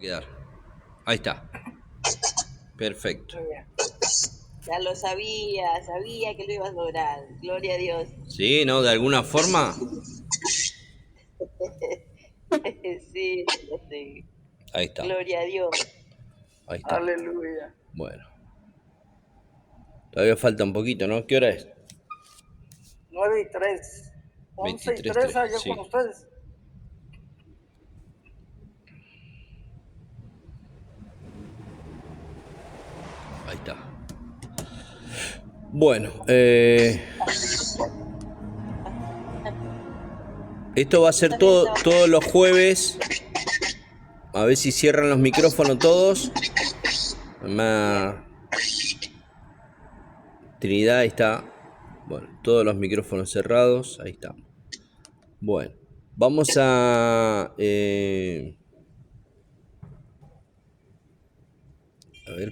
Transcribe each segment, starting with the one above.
Quedar. Ahí está. Perfecto. Muy bien. Ya lo sabía que lo ibas a lograr. Gloria a Dios. Sí, ¿no? De alguna forma. Sí, sí. Ahí estamos. Gloria a Dios. Ahí estamos. Aleluya. Bueno. Todavía falta un poquito, ¿no? ¿Qué hora es? 9:03. 11:03 23:03. allá con Sí. ustedes. Ahí está. Bueno, esto va a ser También estaba. todos los jueves. A ver si cierran los micrófonos todos. Bien. Trinidad, ahí está. Bueno, todos los micrófonos cerrados. Ahí está. Bueno, vamos a ver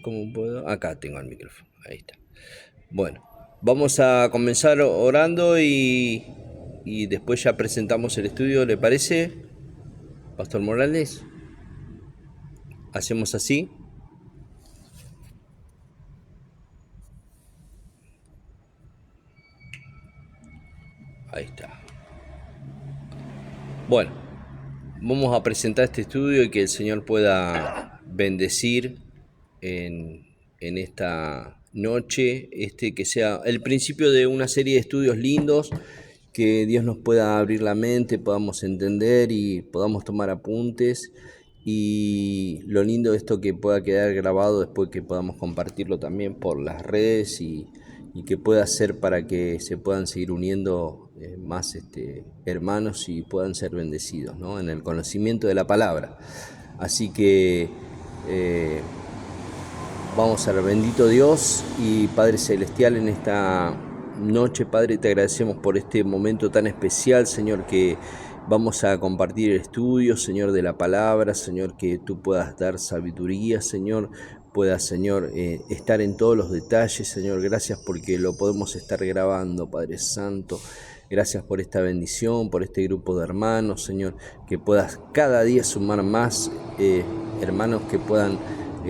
cómo puedo. Acá tengo el micrófono. Ahí está. Bueno, vamos a comenzar orando y después ya presentamos el estudio, ¿le parece, Pastor Morales? ¿Hacemos así? Ahí está. Bueno, vamos a presentar este estudio y que el Señor pueda bendecir en esta noche, que sea el principio de una serie de estudios lindos, que Dios nos pueda abrir la mente, podamos entender y podamos tomar apuntes. Y lo lindo de esto que pueda quedar grabado después, que podamos compartirlo también por las redes y que pueda ser para que se puedan seguir uniendo más hermanos y puedan ser bendecidos, ¿no? En el conocimiento de la palabra. Así que vamos a ver, bendito Dios y Padre Celestial, en esta noche, Padre, te agradecemos por este momento tan especial, Señor, que vamos a compartir el estudio, Señor, de la palabra, Señor, que tú puedas dar sabiduría, Señor, puedas, Señor, estar en todos los detalles, Señor. Gracias porque lo podemos estar grabando, Padre Santo. Gracias por esta bendición, por este grupo de hermanos, Señor, que puedas cada día sumar más hermanos que puedan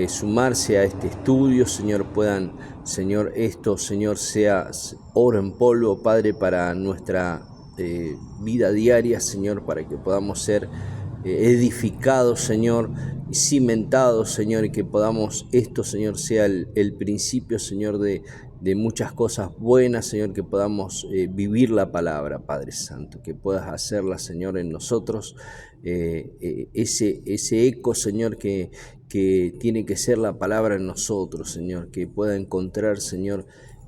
sumarse a este estudio, Señor, puedan, Señor, esto, Señor, sea oro en polvo, Padre, para nuestra vida diaria, Señor, para que podamos ser edificados, Señor, y cimentados, Señor, y que podamos, esto, Señor, sea el principio, Señor, de muchas cosas buenas, Señor, que podamos vivir la palabra, Padre Santo, que puedas hacerla, Señor, en nosotros, ese eco, Señor, que tiene que ser la palabra en nosotros, Señor, que pueda encontrar, Señor,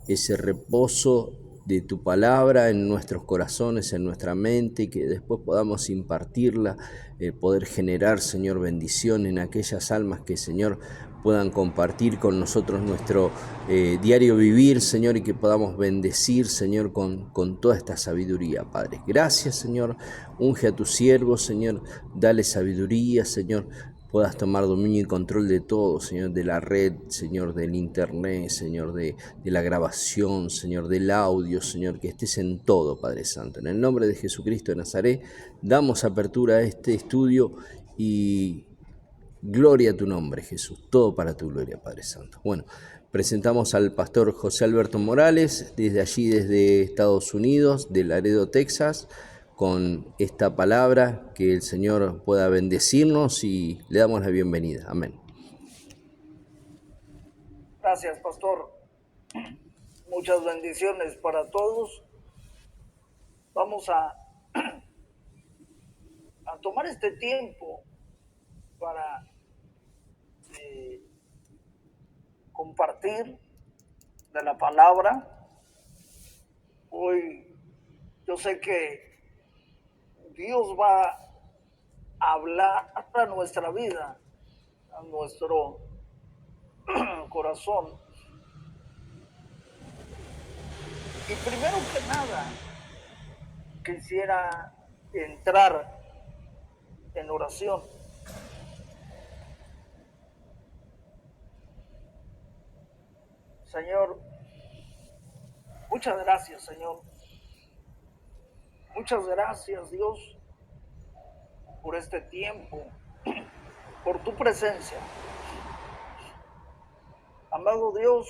ese reposo de tu palabra en nuestros corazones, en nuestra mente, y que después podamos impartirla, poder generar, Señor, bendición en aquellas almas que, Señor, puedan compartir con nosotros nuestro diario vivir, Señor, y que podamos bendecir, Señor, con toda esta sabiduría, Padre. Gracias, Señor. Unge a tu siervo, Señor. Dale sabiduría, Señor. Puedas tomar dominio y control de todo, Señor, de la red, Señor, del internet, Señor, de la grabación, Señor, del audio, Señor, que estés en todo, Padre Santo. En el nombre de Jesucristo de Nazaret, damos apertura a este estudio y gloria a tu nombre, Jesús. Todo para tu gloria, Padre Santo. Bueno, presentamos al pastor José Alberto Morales, desde allí, desde Estados Unidos, de Laredo, Texas, con esta palabra, que el Señor pueda bendecirnos y le damos la bienvenida. Amén. Gracias, pastor. Muchas bendiciones para todos. Vamos a tomar este tiempo para compartir de la palabra. Hoy yo sé que Dios va a hablar a nuestra vida, a nuestro corazón. Y primero que nada, quisiera entrar en oración. Señor, muchas gracias, Señor. Muchas gracias, Dios, por este tiempo por tu presencia. Amado Dios,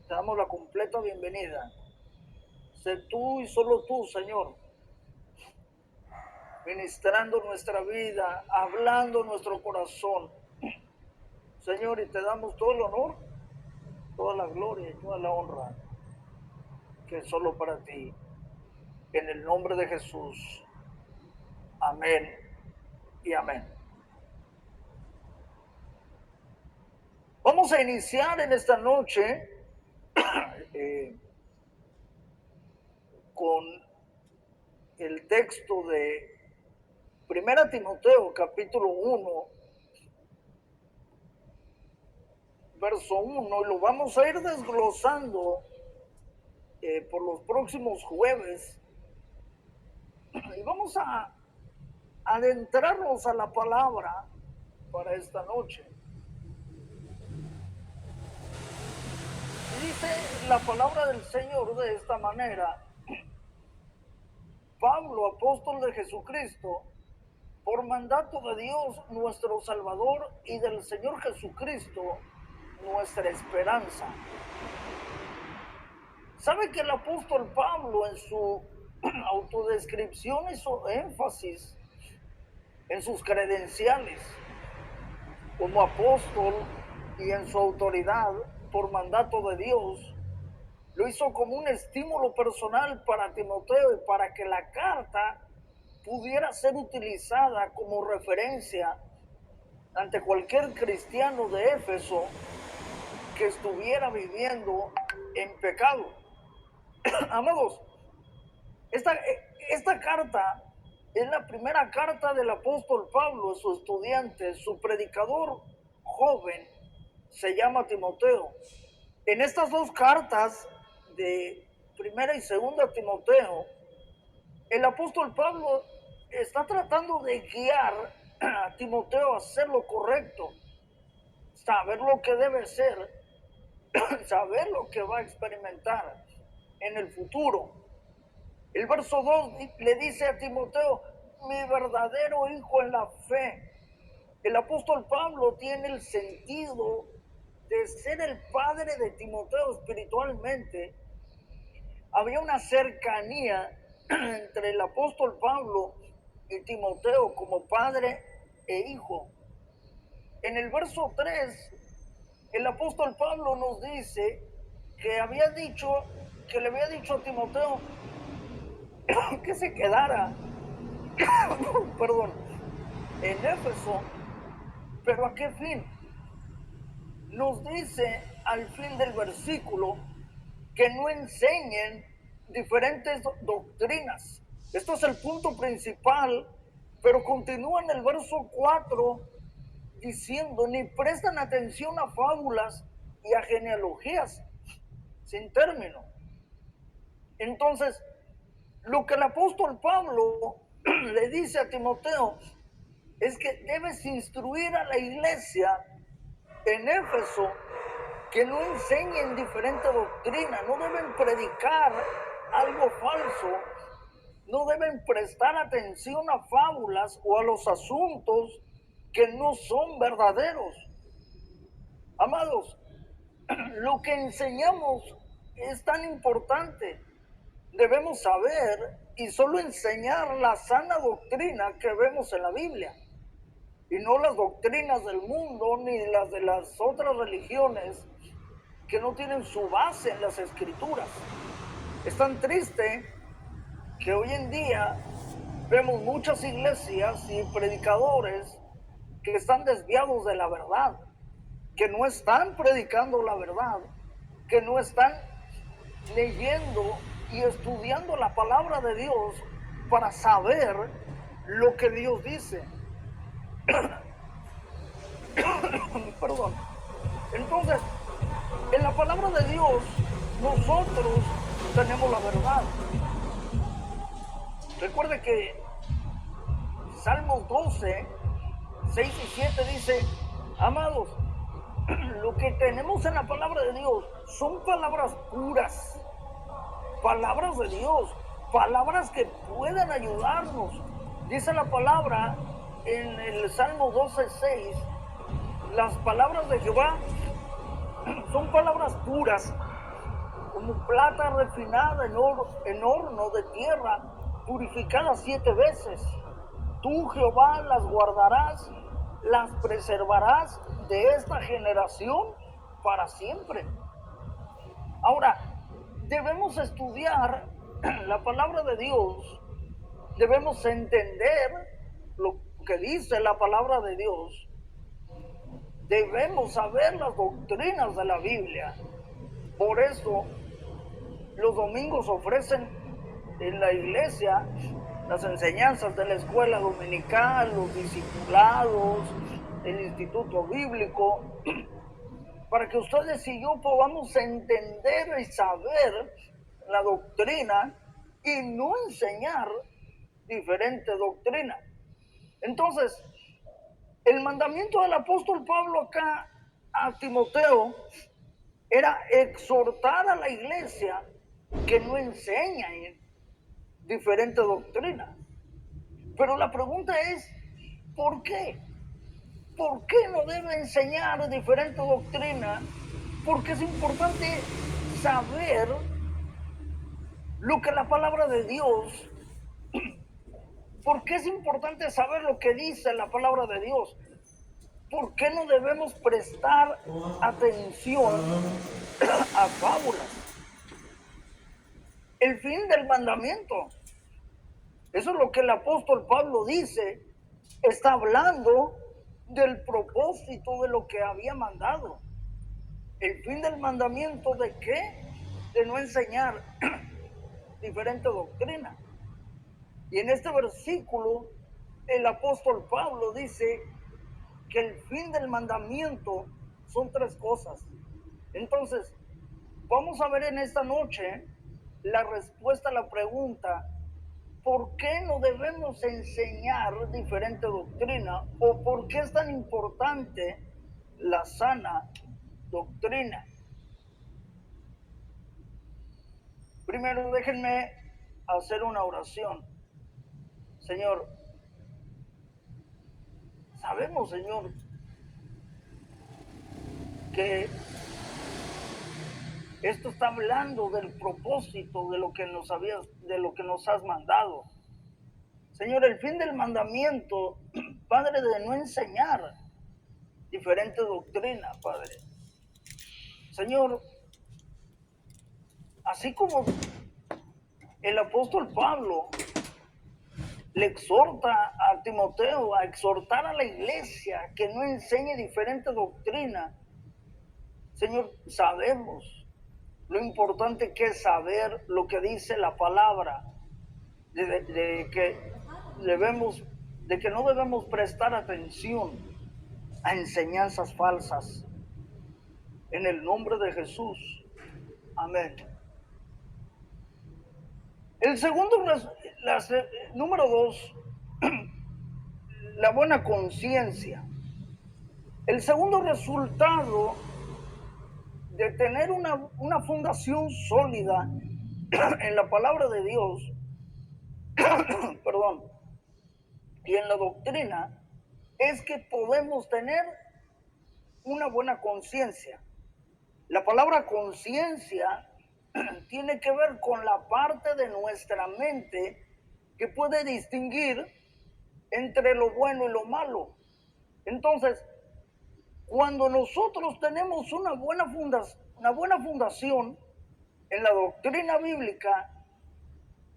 te damos la completa bienvenida. Sé tú y solo tú, Señor, ministrando nuestra vida, hablando nuestro corazón. Señor, y te damos todo el honor, toda la gloria y toda la honra, que es solo para ti. En el nombre de Jesús. Amén y amén. Vamos a iniciar en esta noche con el texto de 1 Timoteo capítulo 1, verso 1, y lo vamos a ir desglosando por los próximos jueves, y vamos a adentrarnos a la palabra para esta noche. Dice la palabra del Señor de esta manera: Pablo, apóstol de Jesucristo, por mandato de Dios nuestro Salvador y del Señor Jesucristo, nuestra esperanza. ¿Sabe que el apóstol Pablo en su autodescripción hizo énfasis en sus credenciales como apóstol y en su autoridad por mandato de Dios? Lo hizo como un estímulo personal para Timoteo y para que la carta pudiera ser utilizada como referencia ante cualquier cristiano de Éfeso que estuviera viviendo en pecado. Amados, esta carta es la primera carta del apóstol Pablo a su estudiante. Su predicador joven se llama Timoteo. En estas dos cartas de primera y segunda Timoteo, el apóstol Pablo está tratando de guiar a Timoteo a hacer lo correcto, saber lo que debe ser, saber lo que va a experimentar en el futuro. El verso 2 le dice a Timoteo: mi verdadero hijo en la fe. El apóstol Pablo tiene el sentido de ser el padre de Timoteo espiritualmente. Había una cercanía entre el apóstol Pablo y Timoteo como padre e hijo. En el verso 3, el apóstol Pablo nos dice que le había dicho a Timoteo que se quedara en Éfeso. ¿Pero a qué fin? Nos dice al fin del versículo que no enseñen diferentes doctrinas. Esto es el punto principal, pero continúa en el verso 4 diciendo: ni prestan atención a fábulas y a genealogías sin término. Entonces, lo que el apóstol Pablo le dice a Timoteo es que debes instruir a la iglesia en Éfeso que no enseñen diferente doctrina, no deben predicar algo falso, no deben prestar atención a fábulas o a los asuntos que no son verdaderos. Amados, lo que enseñamos es tan importante. Debemos saber y solo enseñar la sana doctrina que vemos en la Biblia, y no las doctrinas del mundo ni las de las otras religiones que no tienen su base en las Escrituras. Es tan triste que hoy en día vemos muchas iglesias y predicadores que están desviados de la verdad, que no están predicando la verdad, que no están leyendo y estudiando la palabra de Dios para saber lo que Dios dice. Perdón. Entonces, en la palabra de Dios, nosotros tenemos la verdad. Recuerde que Salmos 12, 6 y 7 dice: amados, lo que tenemos en la palabra de Dios son palabras puras, palabras de Dios, palabras que puedan ayudarnos. Dice la palabra en el Salmo 12:6, las palabras de Jehová son palabras puras, como plata refinada en horno de tierra, purificada 7 veces. Tú, Jehová, las guardarás, las preservarás de esta generación para siempre. Ahora, debemos estudiar la palabra de Dios, debemos entender lo que dice la palabra de Dios, debemos saber las doctrinas de la Biblia. Por eso, los domingos ofrecen en la iglesia las enseñanzas de la escuela dominical, los discipulados, el instituto bíblico, para que ustedes y yo podamos entender y saber la doctrina y no enseñar diferente doctrina. Entonces, el mandamiento del apóstol Pablo acá a Timoteo era exhortar a la iglesia que no enseña diferente doctrina. Pero la pregunta es, ¿por qué? ¿Por qué no debe enseñar diferente doctrina? Porque es importante saber lo que la palabra de Dios, ¿por qué es importante saber lo que dice la palabra de Dios? ¿Por qué no debemos prestar atención a fábulas? El fin del mandamiento. Eso es lo que el apóstol Pablo dice. Está hablando del propósito de lo que había mandado. El fin del mandamiento de qué? De no enseñar diferente doctrina. Y en este versículo, el apóstol Pablo dice que el fin del mandamiento son 3 cosas. Entonces, vamos a ver en esta noche la respuesta a la pregunta, ¿por qué no debemos enseñar diferente doctrina? ¿O por qué es tan importante la sana doctrina? Primero, déjenme hacer una oración. Señor, sabemos, Señor, que esto está hablando del propósito de lo que nos has mandado. Señor, el fin del mandamiento, Padre, de no enseñar diferente doctrina, Padre. Señor, así como el apóstol Pablo le exhorta a Timoteo a exhortar a la iglesia que no enseñe diferente doctrina, Señor, sabemos lo importante que es saber lo que dice la palabra, de que no debemos prestar atención a enseñanzas falsas. En el nombre de Jesús. Amén. El segundo, número 2, la buena conciencia. El segundo resultado de tener una fundación sólida en la palabra de Dios, perdón, y en la doctrina, es que podemos tener una buena conciencia. La palabra conciencia tiene que ver con la parte de nuestra mente que puede distinguir entre lo bueno y lo malo. Entonces, cuando nosotros tenemos una buena fundación en la doctrina bíblica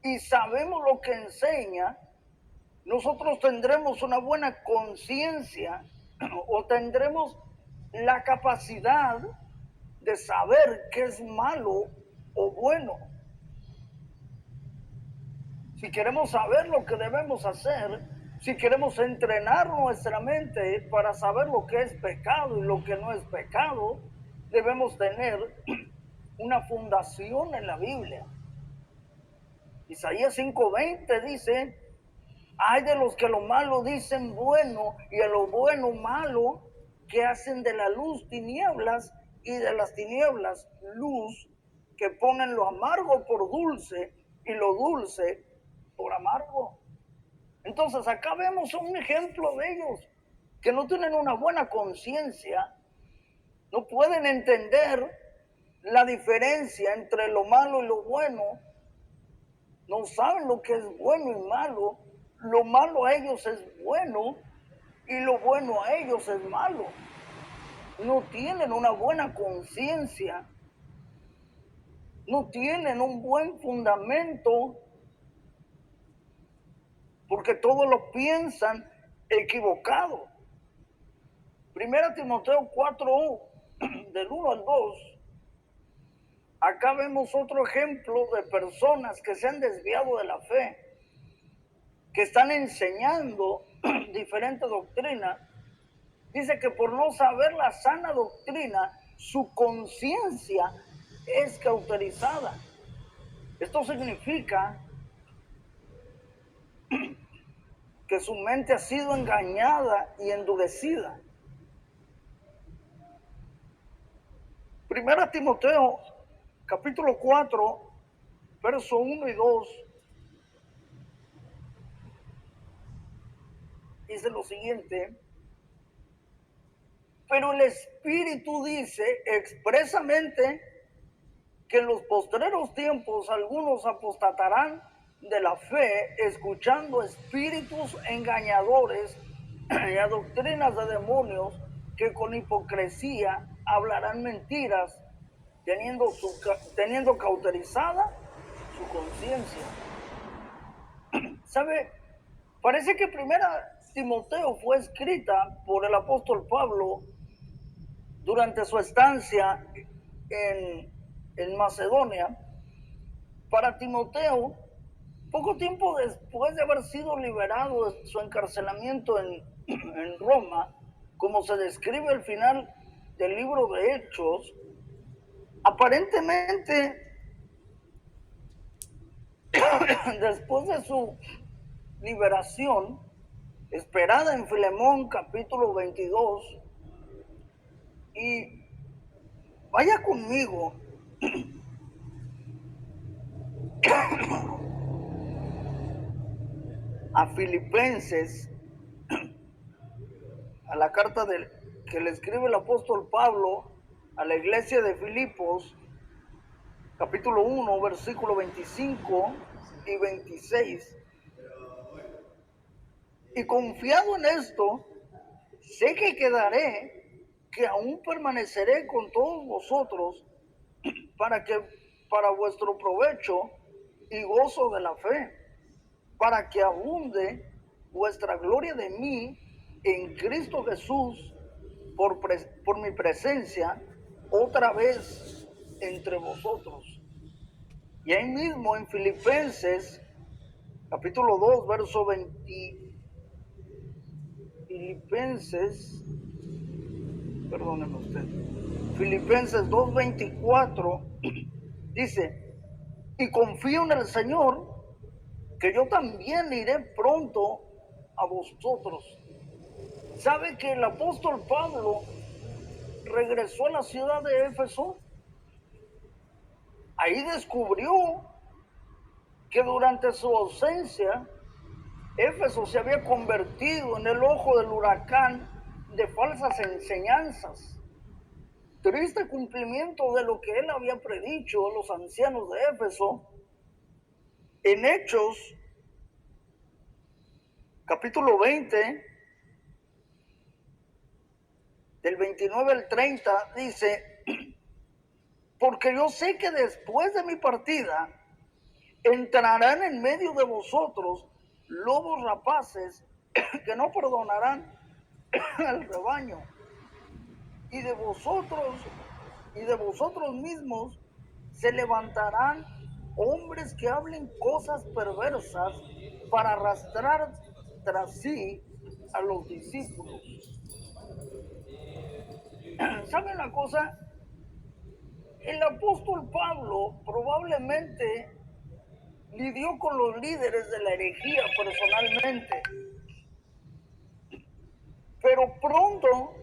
y sabemos lo que enseña, nosotros tendremos una buena conciencia o tendremos la capacidad de saber qué es malo o bueno. Si queremos saber lo que debemos hacer, si queremos entrenar nuestra mente para saber lo que es pecado y lo que no es pecado, debemos tener una fundación en la Biblia. Isaías 5:20 dice, hay de los que lo malo dicen bueno y a lo bueno malo, que hacen de la luz tinieblas y de las tinieblas luz, que ponen lo amargo por dulce y lo dulce por amargo. Entonces acá vemos un ejemplo de ellos que no tienen una buena conciencia, no pueden entender la diferencia entre lo malo y lo bueno, no saben lo que es bueno y malo, lo malo a ellos es bueno y lo bueno a ellos es malo. No tienen una buena conciencia, no tienen un buen fundamento, porque todo lo piensan equivocado. Primera Timoteo 4, del 1 al 2, acá vemos otro ejemplo de personas que se han desviado de la fe, que están enseñando diferente doctrina. Dice que por no saber la sana doctrina, su conciencia es cauterizada. Esto significa que su mente ha sido engañada y endurecida. Primera Timoteo, capítulo 4, verso 1 y 2, dice lo siguiente: pero el Espíritu dice expresamente que en los postreros tiempos algunos apostatarán de la fe, escuchando espíritus engañadores y a doctrinas de demonios, que con hipocresía hablarán mentiras, teniendo cauterizada su conciencia. ¿Sabe? Parece que Primera Timoteo fue escrita por el apóstol Pablo durante su estancia en Macedonia para Timoteo, poco tiempo después de haber sido liberado de su encarcelamiento en Roma, como se describe al final del libro de Hechos. Aparentemente, después de su liberación, esperada en Filemón capítulo 22, y vaya conmigo a Filipenses, a la carta que le escribe el apóstol Pablo a la iglesia de Filipos, capítulo 1, versículo 25 y 26. Y confiado en esto, sé que quedaré, que aún permaneceré con todos vosotros para vuestro provecho y gozo de la fe, para que abunde vuestra gloria de mí en Cristo Jesús por mi presencia otra vez entre vosotros. Y ahí mismo en Filipenses capítulo 2, verso 20, perdónenme usted, Filipenses 2:24 dice: y confío en el Señor que yo también iré pronto a vosotros. ¿Sabe que el apóstol Pablo regresó a la ciudad de Éfeso? Ahí descubrió que durante su ausencia, Éfeso se había convertido en el ojo del huracán de falsas enseñanzas. Triste cumplimiento de lo que él había predicho a los ancianos de Éfeso. En Hechos, capítulo 20, del 29 al 30, dice: porque yo sé que después de mi partida entrarán en medio de vosotros lobos rapaces que no perdonarán al rebaño, y de vosotros mismos se levantarán hombres que hablen cosas perversas para arrastrar tras sí a los discípulos. ¿Saben una cosa? El apóstol Pablo probablemente lidió con los líderes de la herejía personalmente, pero pronto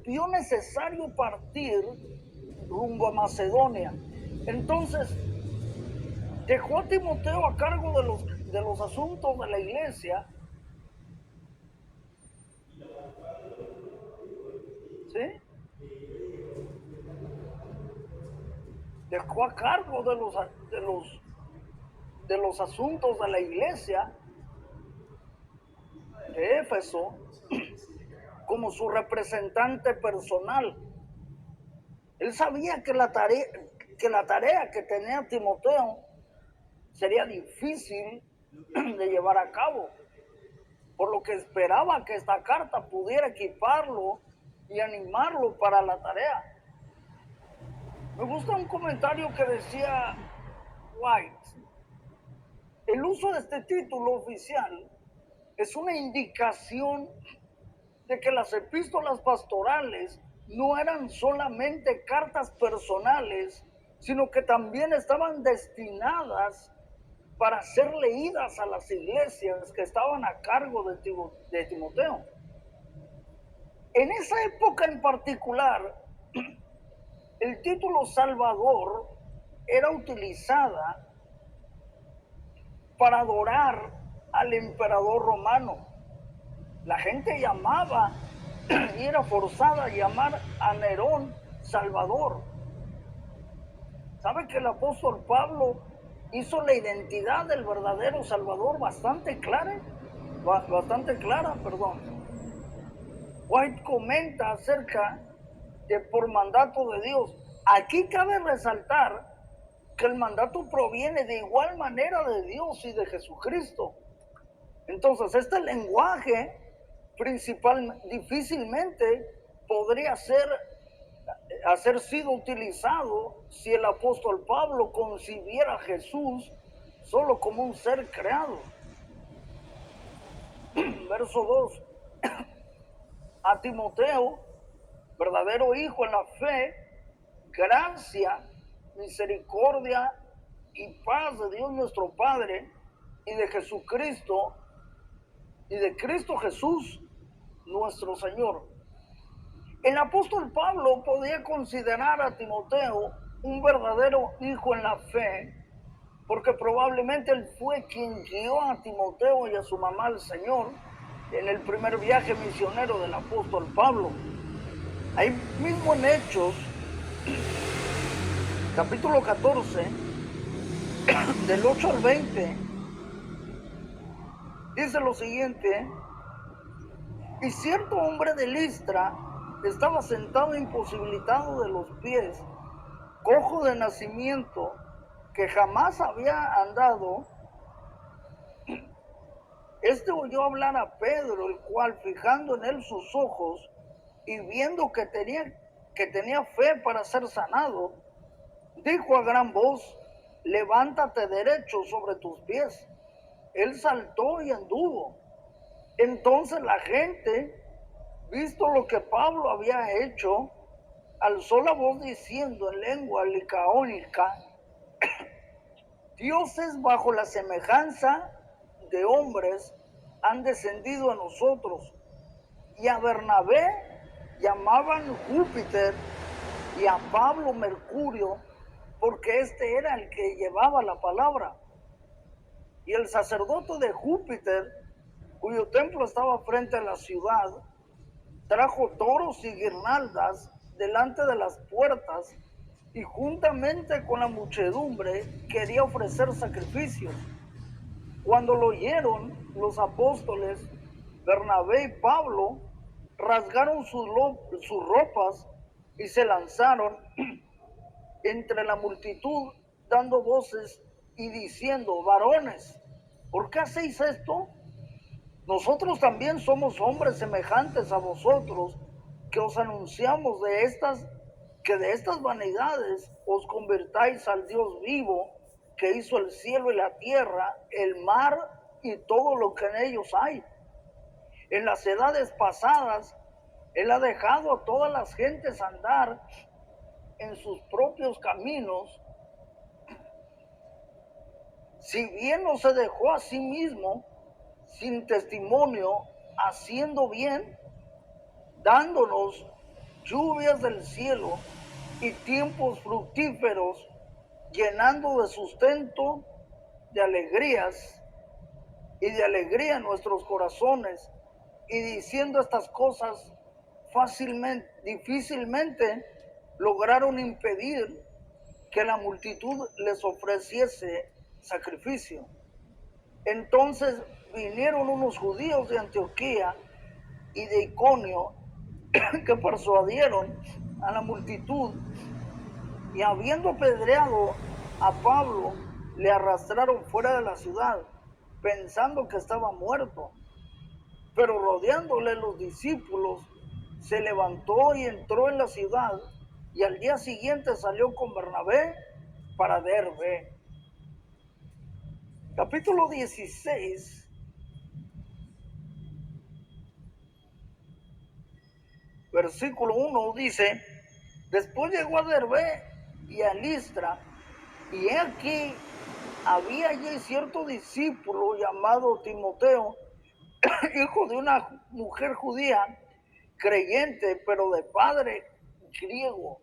vio necesario partir rumbo a Macedonia. Entonces dejó a Timoteo a cargo de los asuntos de la iglesia, ¿sí? Dejó a cargo de los asuntos de la iglesia de Éfeso como su representante personal. Él sabía que la tarea que tenía Timoteo sería difícil de llevar a cabo, por lo que esperaba que esta carta pudiera equiparlo y animarlo para la tarea. Me gusta un comentario que decía White: el uso de este título oficial es una indicación de que las epístolas pastorales no eran solamente cartas personales, sino que también estaban destinadas para ser leídas a las iglesias que estaban a cargo de Timoteo. En esa época en particular, el título Salvador era utilizada para adorar al emperador romano. La gente llamaba y era forzada a llamar a Nerón Salvador. ¿Sabe que el apóstol Pablo hizo la identidad del verdadero Salvador bastante clara? White comenta acerca de por mandato de Dios. Aquí cabe resaltar que el mandato proviene de igual manera de Dios y de Jesucristo. Entonces, este lenguaje difícilmente podría haber sido utilizado si el apóstol Pablo concibiera a Jesús solo como un ser creado. Verso 2. A Timoteo, verdadero hijo en la fe, gracia, misericordia y paz de Dios nuestro Padre y de Jesucristo y de Cristo Jesús nuestro Señor. El apóstol Pablo podía considerar a Timoteo un verdadero hijo en la fe, porque probablemente él fue quien guió a Timoteo y a su mamá al Señor en el primer viaje misionero del apóstol Pablo. Ahí mismo en Hechos, capítulo 14, del 8 al 20, dice lo siguiente: y cierto hombre de Listra estaba sentado imposibilitado de los pies, cojo de nacimiento, que jamás había andado. Este oyó hablar a Pedro, el cual, fijando en él sus ojos y viendo que tenía fe para ser sanado, dijo a gran voz: levántate derecho sobre tus pies. Él saltó y anduvo. Entonces la gente, visto lo que Pablo había hecho, alzó la voz diciendo en lengua licaónica: dioses bajo la semejanza de hombres han descendido a nosotros. Y a Bernabé llamaban Júpiter y a Pablo Mercurio, porque este era el que llevaba la palabra. Y el sacerdote de Júpiter, cuyo templo estaba frente a la ciudad, trajo toros y guirnaldas delante de las puertas, y juntamente con la muchedumbre quería ofrecer sacrificios. Cuando lo oyeron, los apóstoles Bernabé y Pablo rasgaron sus ropas y se lanzaron entre la multitud, dando voces y diciendo: varones, ¿por qué hacéis esto? Nosotros también somos hombres semejantes a vosotros, que os anunciamos que de estas vanidades os convirtáis al Dios vivo, que hizo el cielo y la tierra, el mar y todo lo que en ellos hay. En las edades pasadas, Él ha dejado a todas las gentes andar en sus propios caminos, si bien no se dejó a sí mismo sin testimonio, haciendo bien, dándonos lluvias del cielo y tiempos fructíferos, llenando de sustento, de alegrías y de alegría en nuestros corazones, y diciendo estas cosas difícilmente lograron impedir que la multitud les ofreciese sacrificio. Entonces vinieron unos judíos de Antioquía y de Iconio que persuadieron a la multitud, y habiendo apedreado a Pablo, le arrastraron fuera de la ciudad, pensando que estaba muerto. Pero rodeándole los discípulos, se levantó y entró en la ciudad, y al día siguiente salió con Bernabé para Derbe. Capítulo 16, versículo 1 dice: después llegó a Derbe y a Listra, y he aquí había allí cierto discípulo llamado Timoteo, hijo de una mujer judía, creyente, pero de padre griego.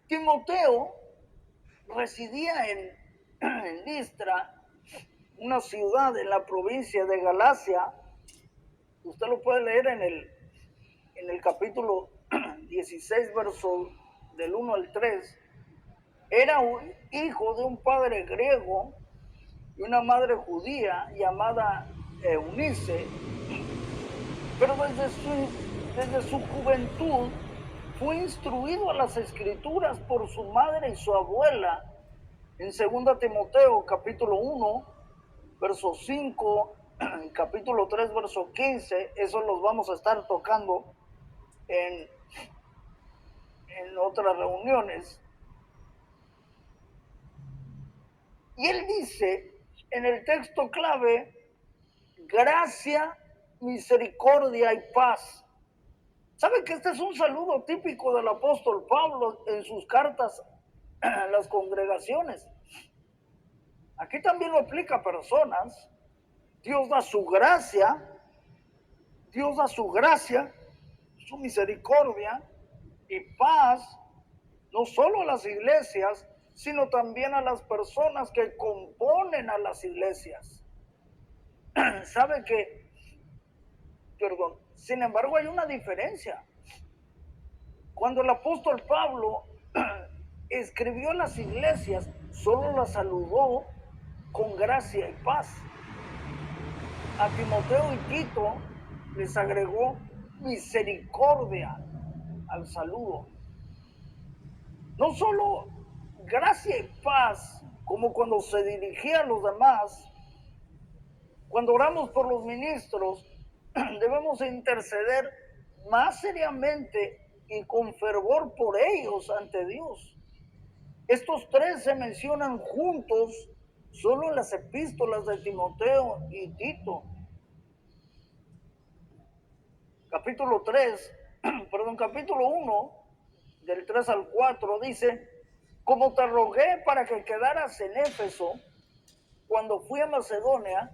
Timoteo residía en Listra, una ciudad en la provincia de Galacia. Usted lo puede leer en el capítulo 16, verso del 1 al 3. Era un hijo de un padre griego y una madre judía llamada Eunice, pero desde su juventud fue instruido a las escrituras por su madre y su abuela. En 2 Timoteo capítulo 1, verso 5, capítulo 3, verso 15, eso los vamos a estar tocando en otras reuniones. Y él dice en el texto clave: gracia, misericordia y paz. ¿Sabe que este es un saludo típico del apóstol Pablo en sus cartas a las congregaciones? Aquí también lo aplica a personas. Dios da su gracia, su misericordia y paz, no solo a las iglesias, sino también a las personas que componen a las iglesias. ¿Sabe que? Perdón. Sin embargo, hay una diferencia. Cuando el apóstol Pablo escribió a las iglesias, solo las saludó con gracia y paz. A Timoteo y Tito les agregó misericordia al saludo. No solo gracia y paz, como cuando se dirigía a los demás. Cuando oramos por los ministros, debemos interceder más seriamente y con fervor por ellos ante Dios. Estos tres se mencionan juntos solo en las epístolas de Timoteo y Tito. Capítulo 1, del 3 al 4, dice: como te rogué para que quedaras en Éfeso cuando fui a Macedonia,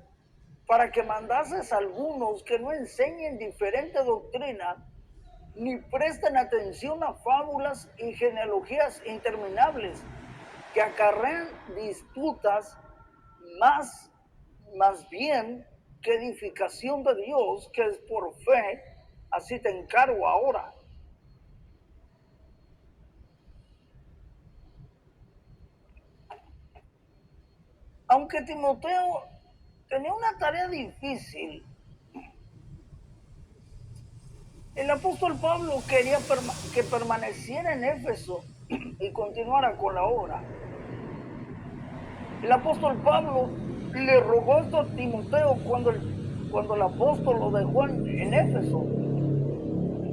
para que mandases a algunos que no enseñen diferente doctrina, ni presten atención a fábulas y genealogías interminables, que acarrean disputas, más bien que edificación de Dios, que es por fe. Así te encargo ahora. Aunque Timoteo tenía una tarea difícil, el apóstol Pablo quería que permaneciera en Éfeso y continuara con la obra. El apóstol Pablo le rogó esto a Timoteo cuando el apóstol lo dejó en Éfeso.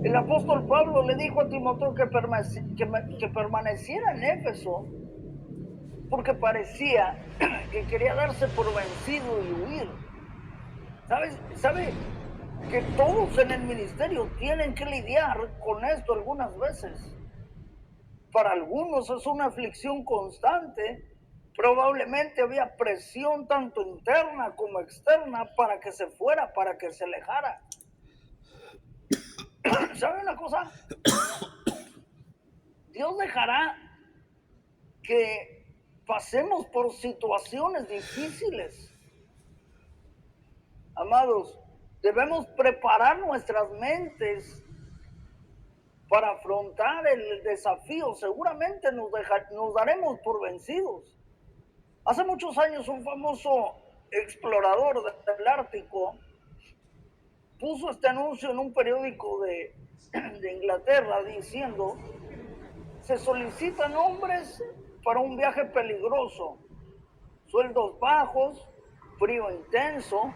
El apóstol Pablo le dijo a Timoteo que permaneciera en Éfeso, porque parecía que quería darse por vencido y huir. ¿Sabe que todos en el ministerio tienen que lidiar con esto algunas veces? Para algunos es una aflicción constante. Probablemente había presión tanto interna como externa para que se fuera, para que se alejara. ¿Sabe una cosa? Dios dejará que pasemos por situaciones difíciles. Amados, debemos preparar nuestras mentes para afrontar el desafío. Seguramente nos daremos por vencidos. Hace muchos años un famoso explorador del Ártico puso este anuncio en un periódico de Inglaterra diciendo: se solicitan hombres para un viaje peligroso, sueldos bajos, frío intenso,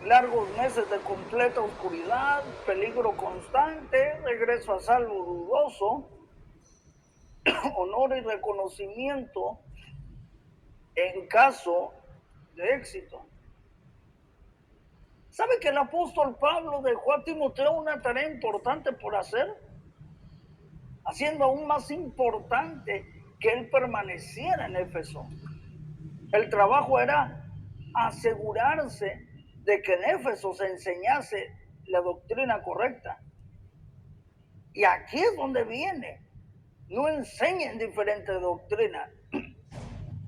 largos meses de completa oscuridad, peligro constante, regreso a salvo dudoso, honor y reconocimiento en caso de éxito. ¿Sabe que el apóstol Pablo dejó a Timoteo una tarea importante por hacer? Haciendo aún más importante que él permaneciera en Éfeso. El trabajo era asegurarse de que en Éfeso se enseñase la doctrina correcta. Y aquí es donde viene. No enseñen diferente doctrina.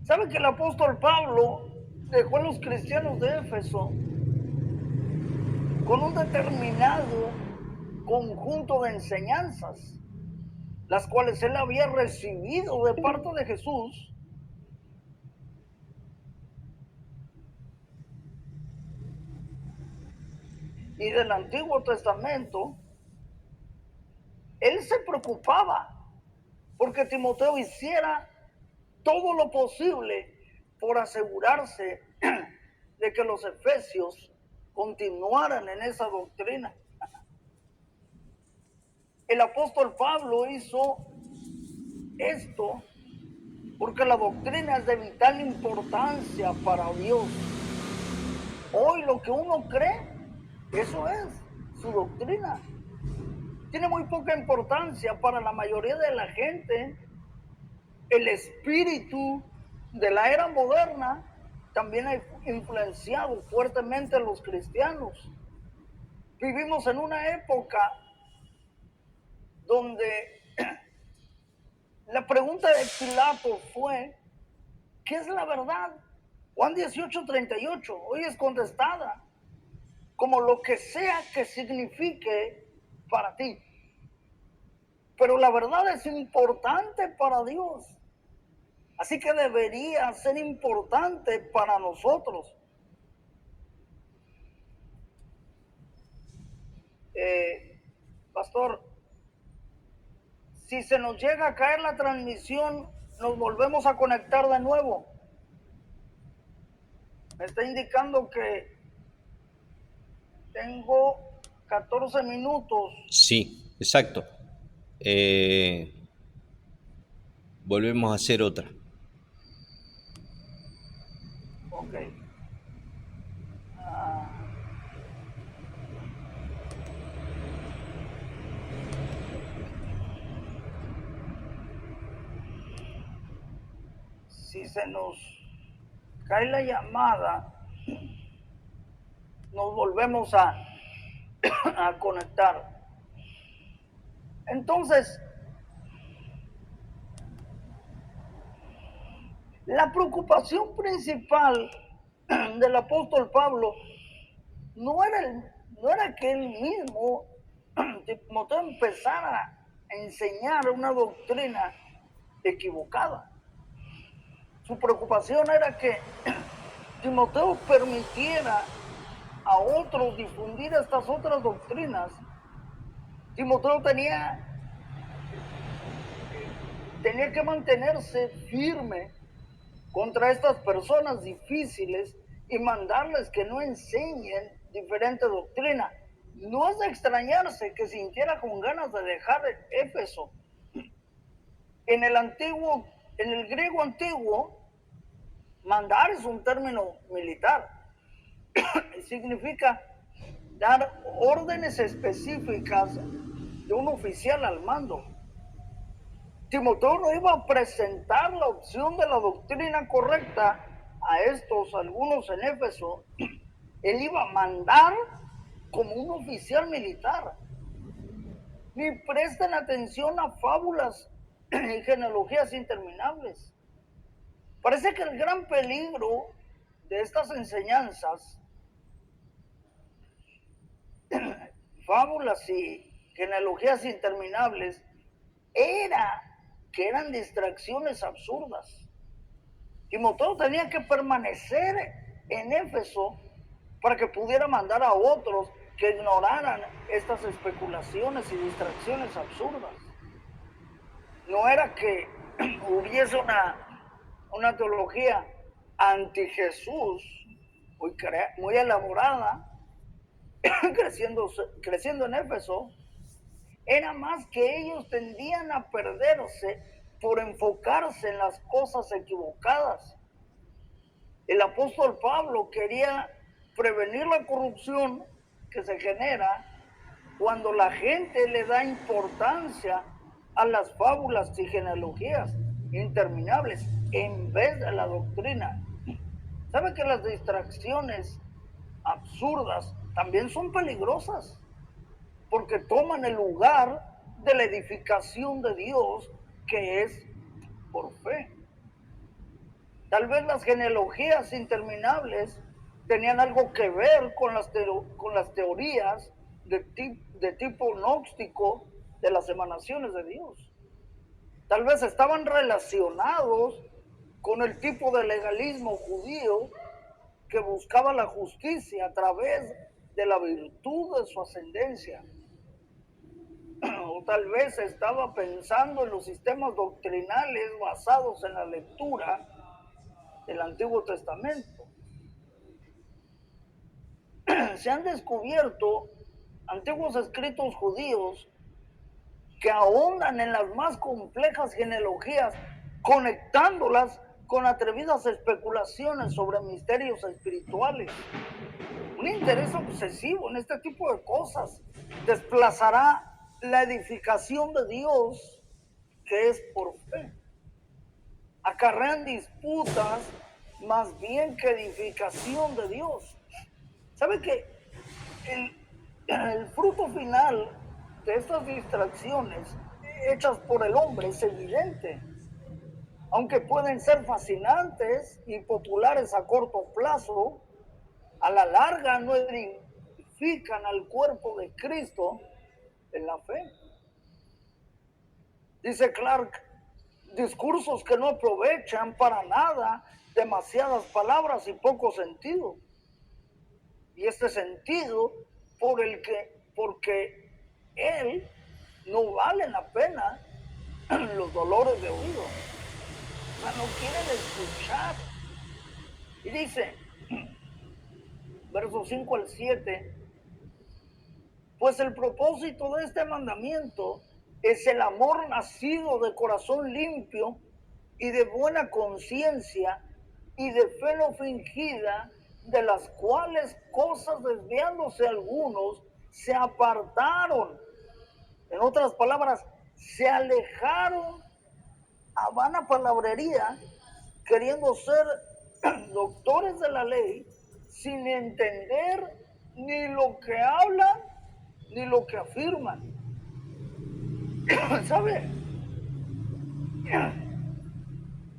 ¿Sabe que el apóstol Pablo dejó a los cristianos de Éfeso con un determinado conjunto de enseñanzas, las cuales él había recibido de parte de Jesús? Y del Antiguo Testamento. Él se preocupaba porque Timoteo hiciera todo lo posible por asegurarse de que los efesios continuaran en esa doctrina. El apóstol Pablo hizo esto porque la doctrina es de vital importancia para Dios. Hoy lo que uno cree, eso es su doctrina. Tiene muy poca importancia para la mayoría de la gente. El espíritu de la era moderna también ha influenciado fuertemente a los cristianos. Vivimos en una época donde la pregunta de Pilato fue: ¿qué es la verdad? Juan 18:38, hoy es contestada como lo que sea que signifique para ti. Pero la verdad es importante para Dios. Así que debería ser importante para nosotros. Pastor, si se nos llega a caer la transmisión, nos volvemos a conectar de nuevo. Me está indicando que tengo 14 minutos. Sí, exacto. Volvemos a hacer otra. Ok. Si se nos cae la llamada, nos volvemos a conectar. Entonces, la preocupación principal del apóstol Pablo no era que él mismo, Timoteo, empezara a enseñar una doctrina equivocada. Su preocupación era que Timoteo permitiera a otros difundir estas otras doctrinas. Timoteo tenía que mantenerse firme contra estas personas difíciles y mandarles que no enseñen diferente doctrina. No es de extrañarse que sintiera con ganas de dejar Éfeso. En el griego antiguo, mandar es un término militar. Significa dar órdenes específicas de un oficial al mando. Timoteo no iba a presentar la opción de la doctrina correcta a algunos en Éfeso. Él iba a mandar como un oficial militar. Ni presten atención a fábulas y genealogías interminables. Parece que el gran peligro de estas enseñanzas, fábulas y genealogías interminables, era que eran distracciones absurdas. Timoteo tenía que permanecer en Éfeso para que pudiera mandar a otros que ignoraran estas especulaciones y distracciones absurdas. No era que hubiese una teología anti-Jesús muy elaborada creciendo en Éfeso. Era más que ellos tendían a perderse por enfocarse en las cosas equivocadas. El apóstol Pablo quería prevenir la corrupción que se genera cuando la gente le da importancia a las fábulas y genealogías interminables en vez de la doctrina. ¿Sabe que las distracciones absurdas también son peligrosas? Porque toman el lugar de la edificación de Dios, que es por fe. Tal vez las genealogías interminables tenían algo que ver con las teorías de tipo gnóstico de las emanaciones de Dios. Tal vez estaban relacionados con el tipo de legalismo judío que buscaba la justicia a través de la virtud de su ascendencia. O tal vez estaba pensando en los sistemas doctrinales basados en la lectura del Antiguo Testamento. Se han descubierto antiguos escritos judíos que ahondan en las más complejas genealogías, conectándolas con atrevidas especulaciones sobre misterios espirituales. Un interés obsesivo en este tipo de cosas desplazará la edificación de Dios, que es por fe. Acarrean disputas más bien que edificación de Dios. ¿Sabe que el fruto final de estas distracciones hechas por el hombre es evidente? Aunque pueden ser fascinantes y populares a corto plazo, a la larga no edifican al cuerpo de Cristo en la fe. Dice Clark, discursos que no aprovechan para nada, demasiadas palabras y poco sentido. Y este sentido porque él no vale la pena los dolores de oído. O sea, no quieren escuchar. Y dice, versos 5 al 7, pues el propósito de este mandamiento es el amor nacido de corazón limpio y de buena conciencia y de fe no fingida, de las cuales cosas desviándose algunos se apartaron. En otras palabras, se alejaron a vana palabrería, queriendo ser doctores de la ley, sin entender ni lo que hablan ni lo que afirman. ¿Sabe?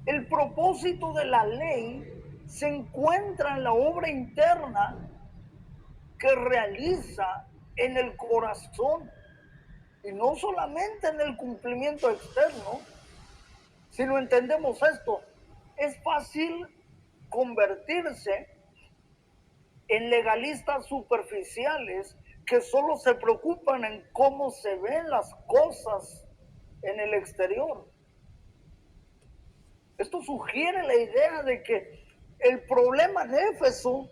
El propósito de la ley se encuentra en la obra interna que realiza en el corazón, y no solamente en el cumplimiento externo. Si lo entendemos esto, es fácil convertirse en legalistas superficiales que solo se preocupan en cómo se ven las cosas en el exterior. Esto sugiere la idea de que el problema de Éfeso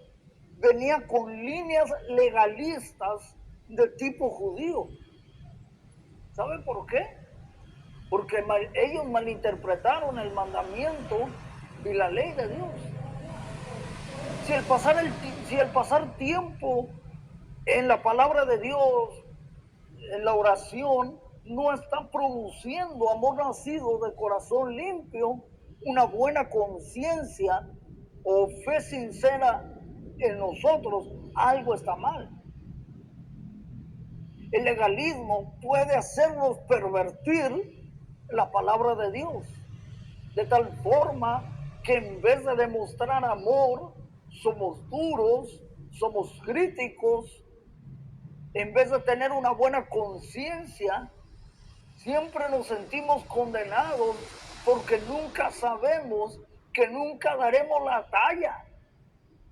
venía con líneas legalistas de tipo judío. ¿Sabe por qué? Porque ellos malinterpretaron el mandamiento y la ley de Dios. Si el pasar tiempo en la palabra de Dios, en la oración, no está produciendo amor nacido de corazón limpio, una buena conciencia o fe sincera en nosotros, algo está mal. El legalismo puede hacernos pervertir la palabra de Dios, de tal forma que en vez de demostrar amor, somos duros, somos críticos, en vez de tener una buena conciencia, siempre nos sentimos condenados porque nunca sabemos que nunca daremos la talla.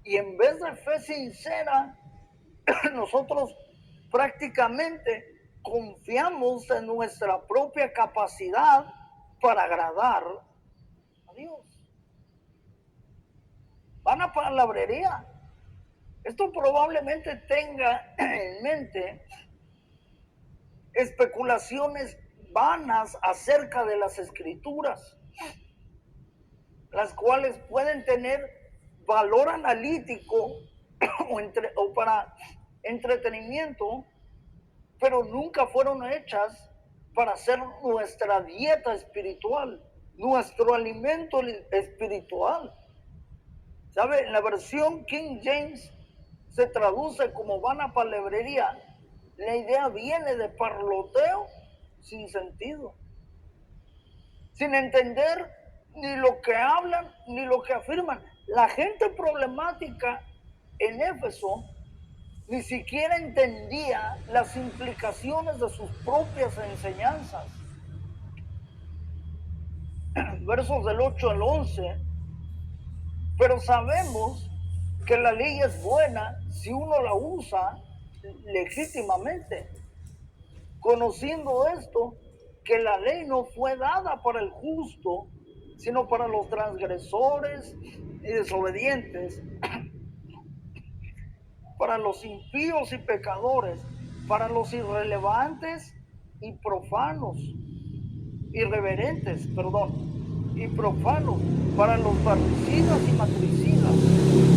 Y en vez de fe sincera, nosotros prácticamente confiamos en nuestra propia capacidad para agradar a Dios. Van a palabrería. Esto probablemente tenga en mente especulaciones vanas acerca de las escrituras, las cuales pueden tener valor analítico o para entretenimiento, pero nunca fueron hechas para ser nuestra dieta espiritual, nuestro alimento espiritual. ¿Sabe? En la versión King James se traduce como vana palabrería. La idea viene de parloteo sin sentido, sin entender ni lo que hablan ni lo que afirman. La gente problemática en Éfeso ni siquiera entendía las implicaciones de sus propias enseñanzas. Versos del 8 al 11. Pero sabemos que la ley es buena si uno la usa legítimamente, conociendo esto, que la ley no fue dada para el justo, sino para los transgresores y desobedientes, para los impíos y pecadores, para los irrelevantes y profanos, irreverentes, y profanos, para los parricidas y matricidas,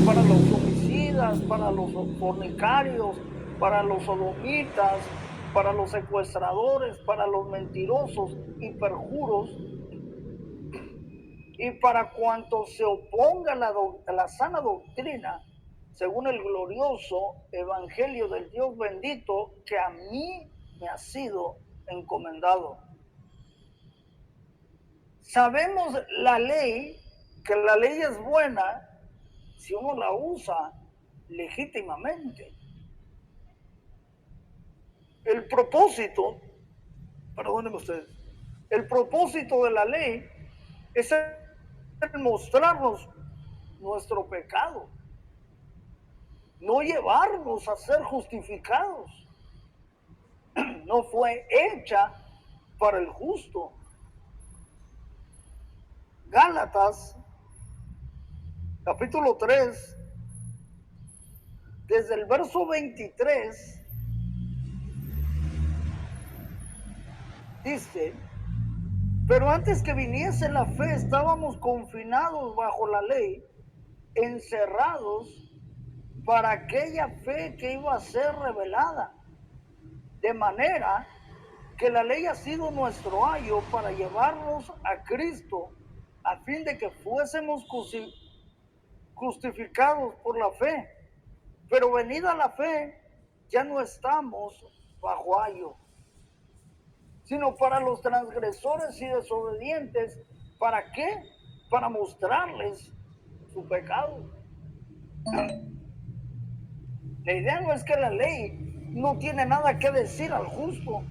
para los homicidas, para los fornicarios, para los sodomitas, para los secuestradores, para los mentirosos y perjuros, y para cuantos se opongan a la sana doctrina, según el glorioso evangelio del Dios bendito que a mí me ha sido encomendado. Sabemos la ley, que la ley es buena si uno la usa legítimamente. El propósito, perdónenme ustedes, el propósito de la ley es mostrarnos nuestro pecado, no llevarnos a ser justificados. No fue hecha para el justo. Gálatas, capítulo 3, desde el verso 23, dice: pero antes que viniese la fe, estábamos confinados bajo la ley, encerrados para aquella fe que iba a ser revelada. De manera que la ley ha sido nuestro ayo para llevarnos a Cristo, a fin de que fuésemos justificados por la fe. Pero venida la fe, ya no estamos bajo ayo, sino para los transgresores y desobedientes. ¿Para qué? Para mostrarles su pecado. La idea no es que la ley no tiene nada que decir al justo,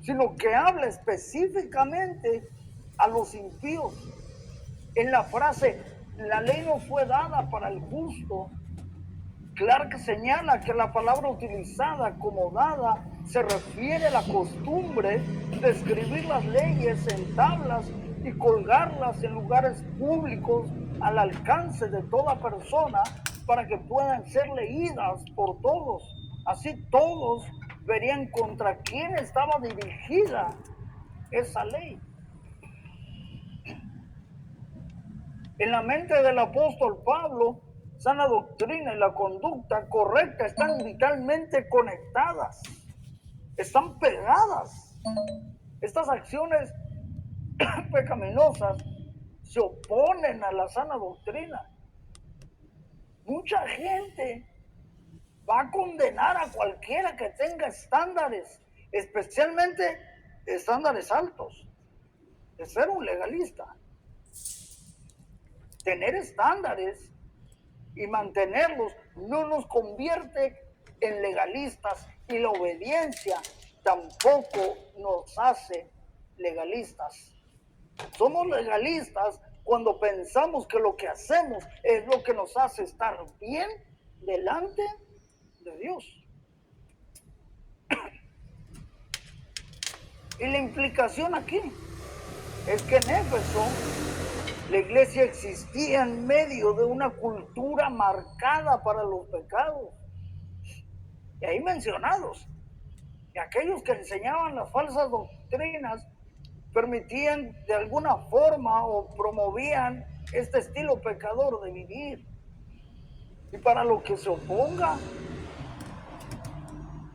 sino que habla específicamente a los impíos. En la frase, la ley no fue dada para el justo, Clark señala que la palabra utilizada como dada se refiere a la costumbre de escribir las leyes en tablas y colgarlas en lugares públicos al alcance de toda persona para que puedan ser leídas por todos. Así todos verían contra quién estaba dirigida esa ley. En la mente del apóstol Pablo, sana doctrina y la conducta correcta están vitalmente conectadas, están pegadas. Estas acciones pecaminosas se oponen a la sana doctrina. Mucha gente va a condenar a cualquiera que tenga estándares, especialmente estándares altos, de ser un legalista. Tener estándares y mantenerlos no nos convierte en legalistas, y la obediencia tampoco nos hace legalistas. Somos legalistas cuando pensamos que lo que hacemos es lo que nos hace estar bien delante de Dios. Y la implicación aquí es que en Éfeso la iglesia existía en medio de una cultura marcada para los pecados. Y ahí mencionados, y aquellos que enseñaban las falsas doctrinas permitían de alguna forma o promovían este estilo pecador de vivir. Y para lo que se oponga,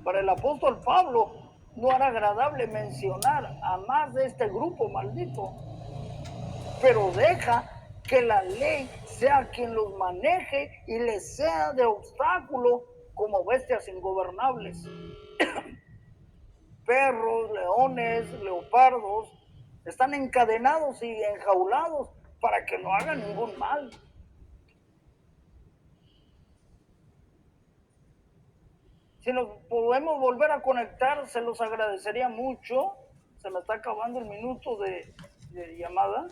para el apóstol Pablo, no era agradable mencionar a más de este grupo maldito, pero deja que la ley sea quien los maneje y les sea de obstáculo como bestias ingobernables. Perros, leones, leopardos, están encadenados y enjaulados para que no hagan ningún mal. Si nos podemos volver a conectar, se los agradecería mucho. Se me está acabando el minuto de llamada.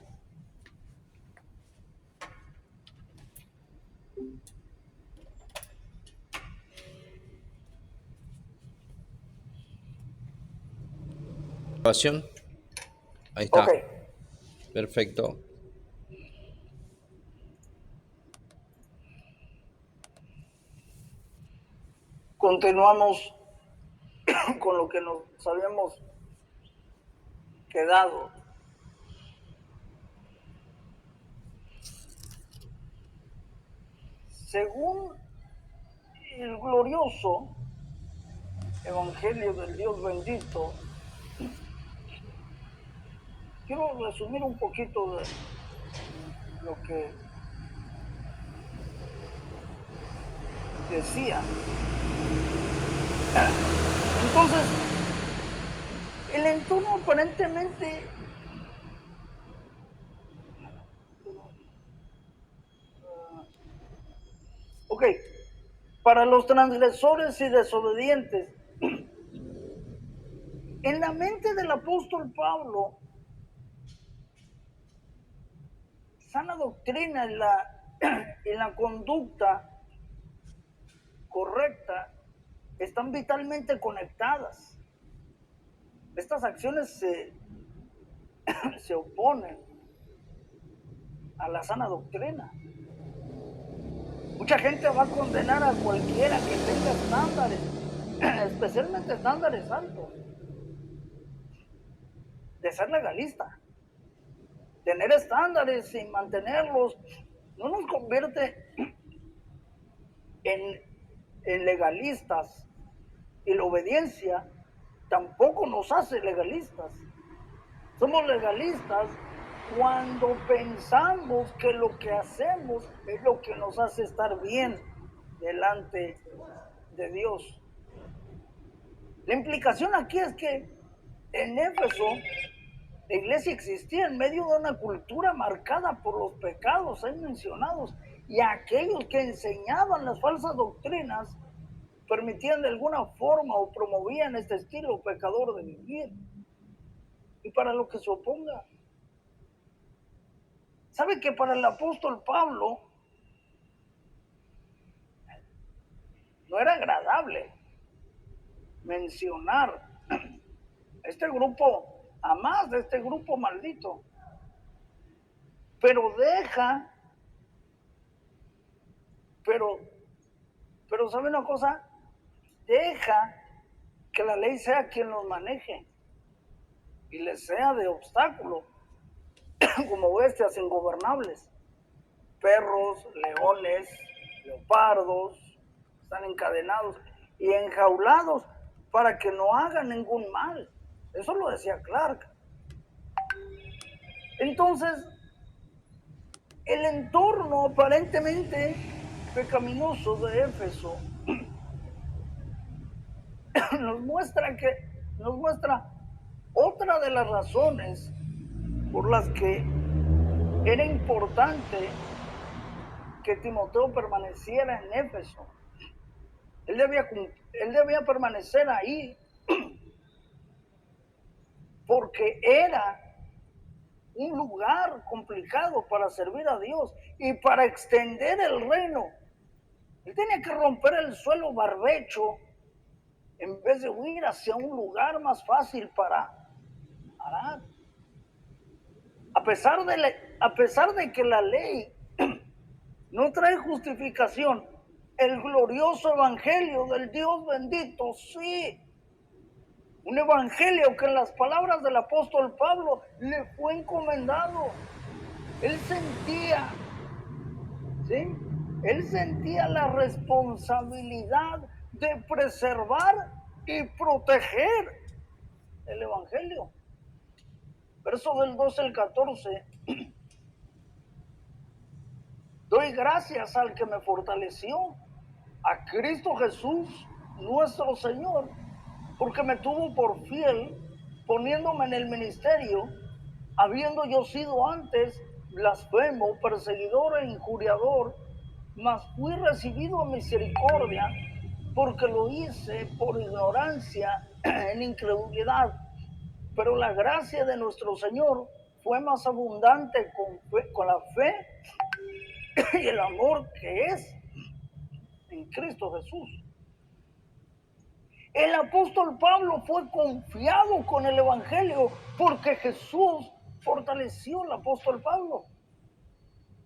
Grabación. Ahí está. Ok. Perfecto. Continuamos con lo que nos habíamos quedado. Según el glorioso Evangelio del Dios bendito, quiero resumir un poquito de lo que decía. Entonces, el entorno aparentemente ok, para los transgresores y desobedientes, en la mente del apóstol Pablo, sana doctrina y la conducta correcta están vitalmente conectadas. Estas acciones se oponen a la sana doctrina. Mucha gente va a condenar a cualquiera que tenga estándares, especialmente estándares altos, de ser legalista. Tener estándares y mantenerlos no nos convierte en legalistas, y la obediencia tampoco nos hace legalistas. Somos legalistas cuando pensamos que lo que hacemos es lo que nos hace estar bien delante de Dios. La implicación aquí es que en Éfeso la iglesia existía en medio de una cultura marcada por los pecados ahí mencionados, y aquellos que enseñaban las falsas doctrinas permitían de alguna forma o promovían este estilo pecador de vivir. Y para lo que se oponga, ¿sabe que para el apóstol Pablo no era agradable mencionar este grupo, a más de este grupo maldito? Pero deja, pero ¿sabe una cosa? Deja que la ley sea quien los maneje y les sea de obstáculo, como bestias ingobernables. Perros, leones, leopardos, están encadenados y enjaulados para que no hagan ningún mal. Eso lo decía Clark. Entonces, el entorno aparentemente pecaminoso de Éfeso nos muestra otra de las razones por las que era importante que Timoteo permaneciera en Éfeso. Él debía permanecer ahí porque era un lugar complicado para servir a Dios y para extender el reino. Él tenía que romper el suelo barbecho en vez de huir hacia un lugar más fácil para arar. A pesar de que la ley no trae justificación, el glorioso evangelio del Dios bendito, sí. Un evangelio que en las palabras del apóstol Pablo le fue encomendado. Él sentía, ¿sí? Él sentía la responsabilidad de preservar y proteger el evangelio. Verso del 12 al 14. Doy gracias al que me fortaleció, a Cristo Jesús, nuestro Señor, porque me tuvo por fiel, poniéndome en el ministerio, habiendo yo sido antes blasfemo, perseguidor e injuriador, mas fui recibido a misericordia, porque lo hice por ignorancia, en incredulidad. Pero la gracia de nuestro Señor fue más abundante con la fe y el amor que es en Cristo Jesús. El apóstol Pablo fue confiado con el evangelio porque Jesús fortaleció al apóstol Pablo.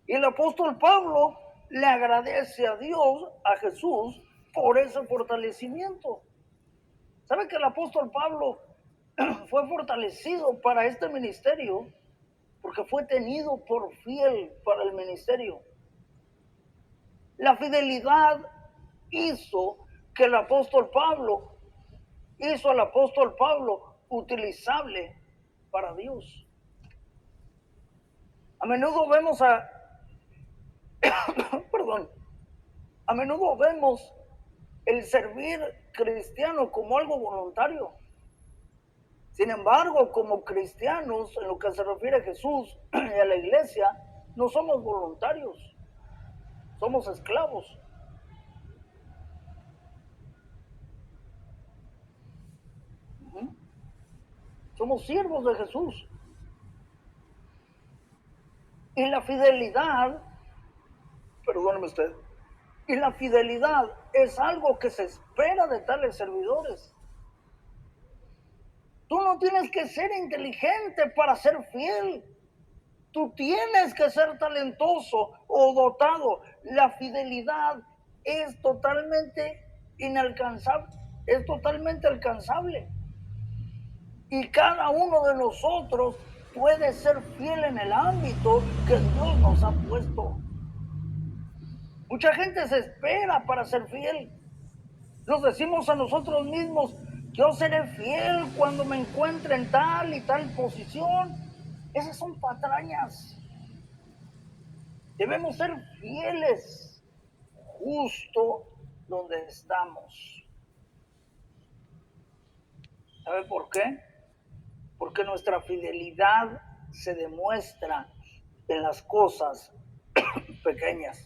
Y el apóstol Pablo le agradece a Dios, a Jesús, por ese fortalecimiento. ¿Sabe que el apóstol Pablo fue fortalecido para este ministerio? Porque fue tenido por fiel para el ministerio. La fidelidad hizo al apóstol Pablo utilizable para Dios. A menudo vemos a menudo vemos el servir cristiano como algo voluntario. Sin embargo, como cristianos, en lo que se refiere a Jesús y a la iglesia, no somos voluntarios, somos esclavos. Somos siervos de Jesús. Y la fidelidad, perdóneme usted, y la fidelidad es algo que se espera de tales servidores. Tú no tienes que ser inteligente para ser fiel. Tú tienes que ser talentoso o dotado. La fidelidad es totalmente inalcanzable, es totalmente alcanzable. Y cada uno de nosotros puede ser fiel en el ámbito que Dios nos ha puesto. Mucha gente se espera para ser fiel. Nos decimos a nosotros mismos, yo seré fiel cuando me encuentre en tal y tal posición. Esas son patrañas. Debemos ser fieles justo donde estamos. ¿Sabe por qué? Porque nuestra fidelidad se demuestra en las cosas pequeñas.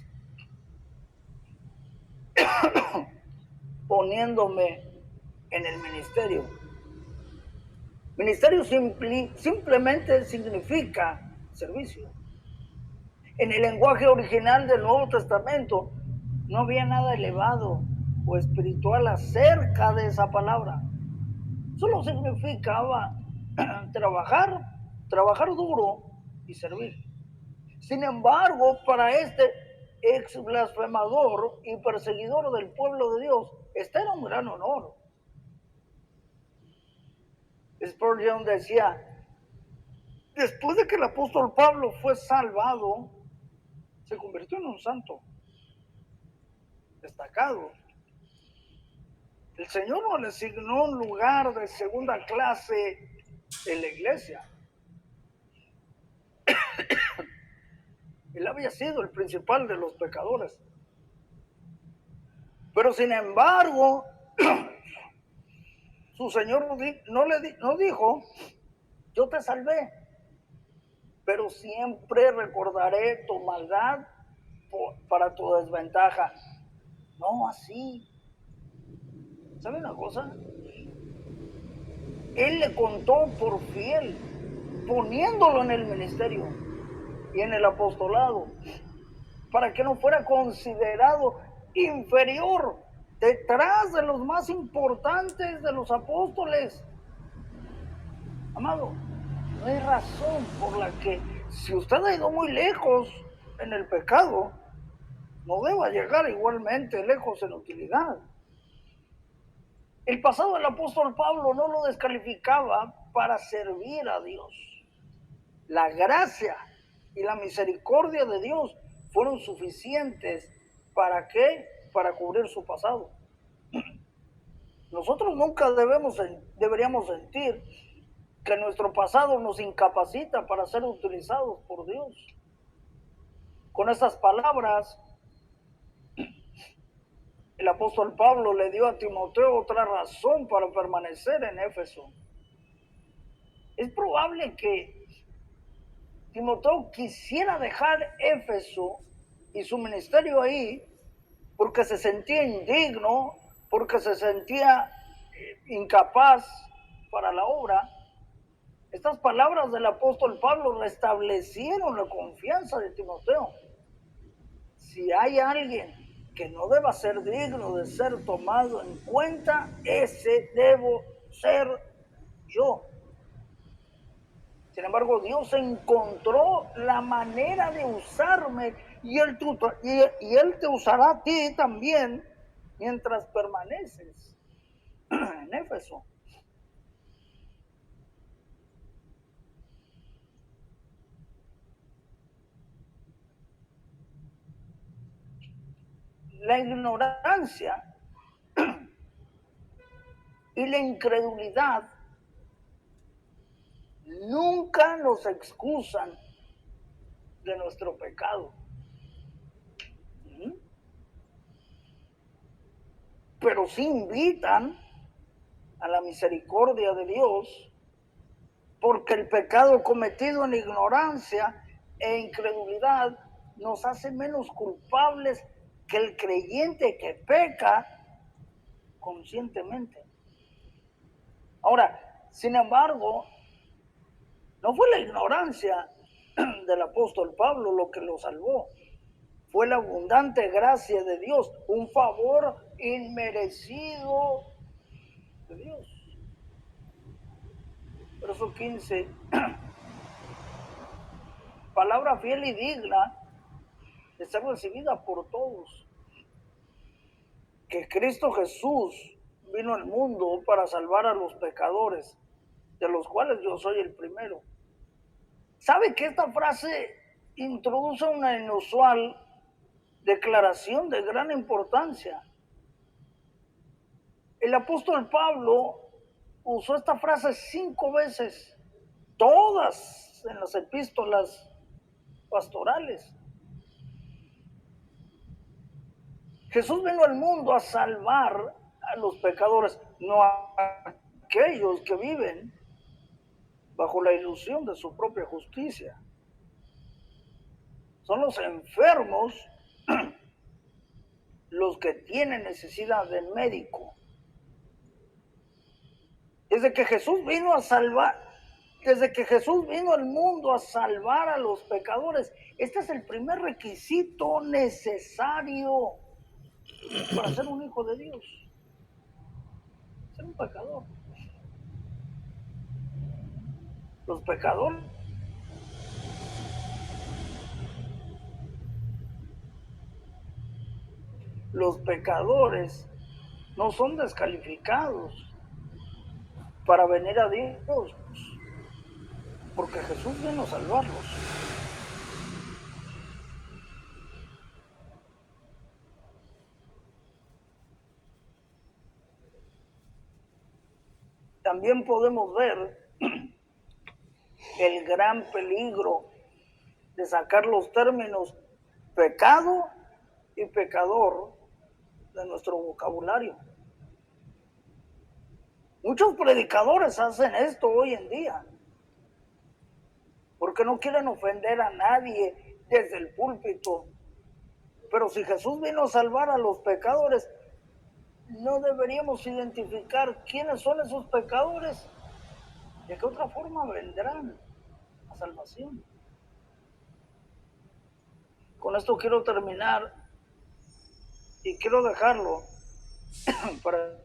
Poniéndome en el ministerio. Ministerio simplemente significa servicio. En el lenguaje original del Nuevo Testamento no había nada elevado o espiritual acerca de esa palabra. Solo significaba trabajar duro y servir. Sin embargo, para este ex blasfemador y perseguidor del pueblo de Dios, este era un gran honor. Spurgeon decía, después de que el apóstol Pablo fue salvado, se convirtió en un santo destacado. El Señor no le asignó un lugar de segunda clase en la iglesia. Él había sido el principal de los pecadores. Pero sin embargo, su Señor no dijo, yo te salvé, pero siempre recordaré tu maldad, para tu desventaja. No así. ¿Sabe una cosa? Él le contó por fiel, poniéndolo en el ministerio y en el apostolado, para que no fuera considerado inferior detrás de los más importantes de los apóstoles. Amado, no hay razón por la que, si usted ha ido muy lejos en el pecado, no deba llegar igualmente lejos en utilidad. El pasado del apóstol Pablo no lo descalificaba para servir a Dios. La gracia y la misericordia de Dios fueron suficientes. ¿Para qué? Para cubrir su pasado. Nosotros nunca deberíamos sentir que nuestro pasado nos incapacita para ser utilizados por Dios. Con estas palabras, el apóstol Pablo le dio a Timoteo otra razón para permanecer en Éfeso. Es probable que Timoteo quisiera dejar Éfeso y su ministerio ahí porque se sentía indigno, porque se sentía incapaz para la obra. Estas palabras del apóstol Pablo restablecieron la confianza de Timoteo. Si hay alguien que no deba ser digno de ser tomado en cuenta, ese debo ser yo. Sin embargo, Dios encontró la manera de usarme y Él te usará a ti también mientras permaneces en Éfeso. La ignorancia y la incredulidad nunca nos excusan de nuestro pecado. Pero sí invitan a la misericordia de Dios, porque el pecado cometido en ignorancia e incredulidad nos hace menos culpables que el creyente que peca conscientemente. Ahora, sin embargo, no fue la ignorancia del apóstol Pablo lo que lo salvó. Fue la abundante gracia de Dios, un favor inmerecido de Dios. Verso 15. Palabra fiel y digna de ser recibida por todos. Que Cristo Jesús vino al mundo para salvar a los pecadores, de los cuales yo soy el primero. ¿Sabe que esta frase introduce una inusual declaración de gran importancia? El apóstol Pablo usó esta frase 5 veces, todas en las epístolas pastorales. Jesús vino al mundo a salvar a los pecadores, no a aquellos que viven bajo la ilusión de su propia justicia. Son los enfermos los que tienen necesidad del médico. Desde que Jesús vino al mundo a salvar a los pecadores, este es el primer requisito necesario para ser un hijo de Dios. Ser un pecador. Los pecadores no son descalificados para venir a Dios, porque Jesús vino a salvarlos. También podemos ver el gran peligro de sacar los términos pecado y pecador de nuestro vocabulario. Muchos predicadores hacen esto hoy en día porque no quieren ofender a nadie desde el púlpito. Pero si Jesús vino a salvar a los pecadores, no deberíamos identificar quiénes son esos pecadores. ¿De qué otra forma vendrán a salvación? Con esto quiero terminar y quiero dejarlo para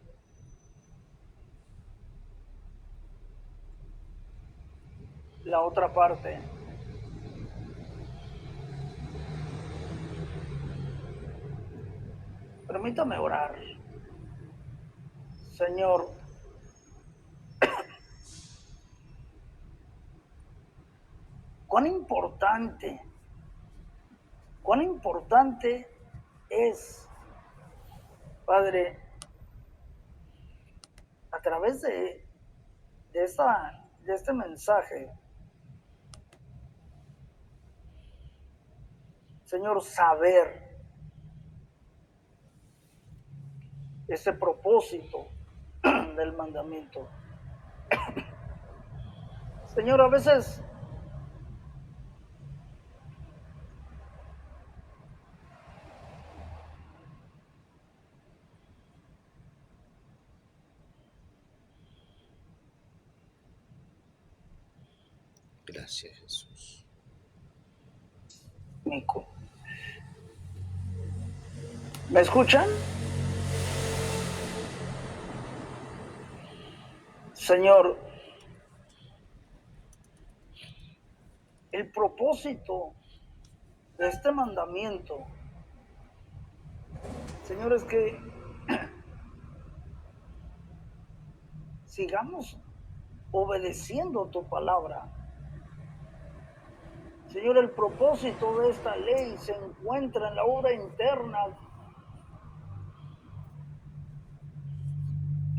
la otra parte. Permítame orar. Señor, cuán importante es, Padre, a través de este mensaje, Señor, saber ese propósito del mandamiento. Señor, a veces Gracias, Jesús. Mico. ¿Me escuchan? Señor, el propósito de este mandamiento, Señor, es que sigamos obedeciendo tu palabra. Señor, el propósito de esta ley se encuentra en la obra interna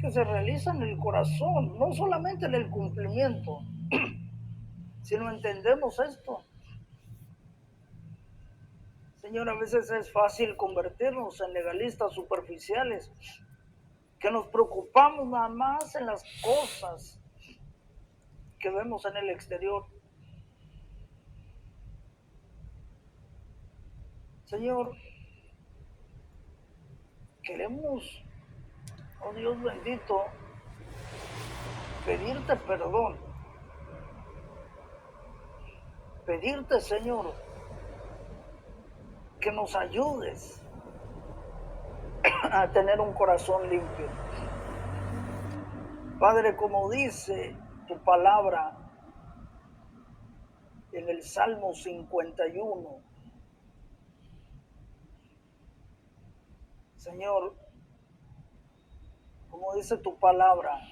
que se realiza en el corazón, no solamente en el cumplimiento. Si no entendemos esto, Señor, a veces es fácil convertirnos en legalistas superficiales, que nos preocupamos nada más en las cosas que vemos en el exterior. Señor, queremos, oh Dios bendito, pedirte perdón, pedirte, Señor, que nos ayudes a tener un corazón limpio. Padre, como dice tu palabra en el Salmo 51, Señor, como dice tu palabra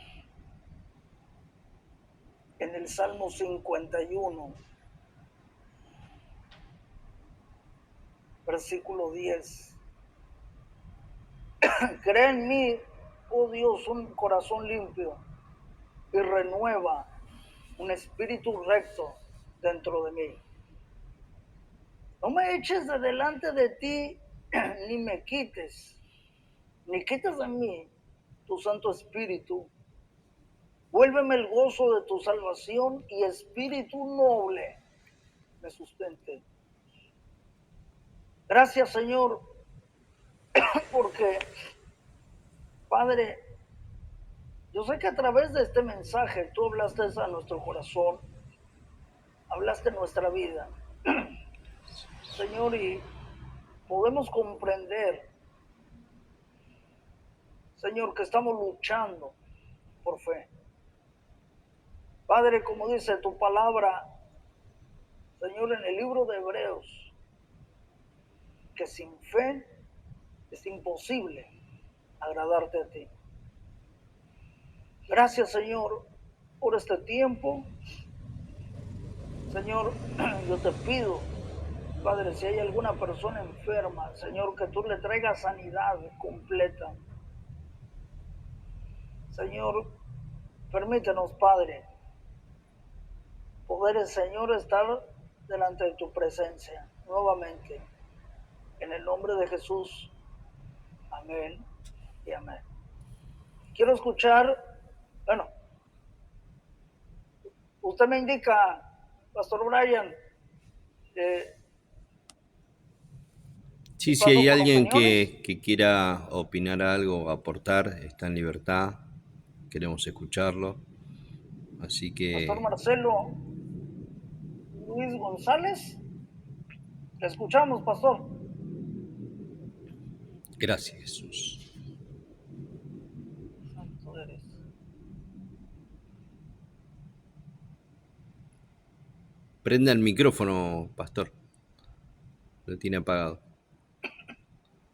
en el Salmo 51, versículo 10, crea en mí, oh Dios, un corazón limpio y renueva un espíritu recto dentro de mí. No me eches de delante de ti, ni me quites, ni quites de mí tu Santo Espíritu. Vuélveme el gozo de tu salvación y espíritu noble me sustente. Gracias, Señor, porque, Padre, yo sé que a través de este mensaje tú hablaste a nuestro corazón, hablaste nuestra vida, Señor, y podemos comprender, Señor, que estamos luchando por fe. Padre, como dice tu palabra, Señor, en el libro de Hebreos, que sin fe es imposible agradarte a ti. Gracias, Señor, por este tiempo. Señor, yo te pido, Padre, si hay alguna persona enferma, Señor, que tú le traigas sanidad completa. Señor, permítenos, Padre, poder, Señor, estar delante de tu presencia nuevamente. En el nombre de Jesús. Amén y amén. Quiero escuchar, bueno, usted me indica, Pastor Brian, Sí, si paso hay con los alguien señores. que quiera opinar algo, aportar, está en libertad, queremos escucharlo. Así Pastor que Marcelo Luis González. Le escuchamos, pastor. gracias, Jesús. Santo eres. Prenda el micrófono, pastor. Lo tiene apagado.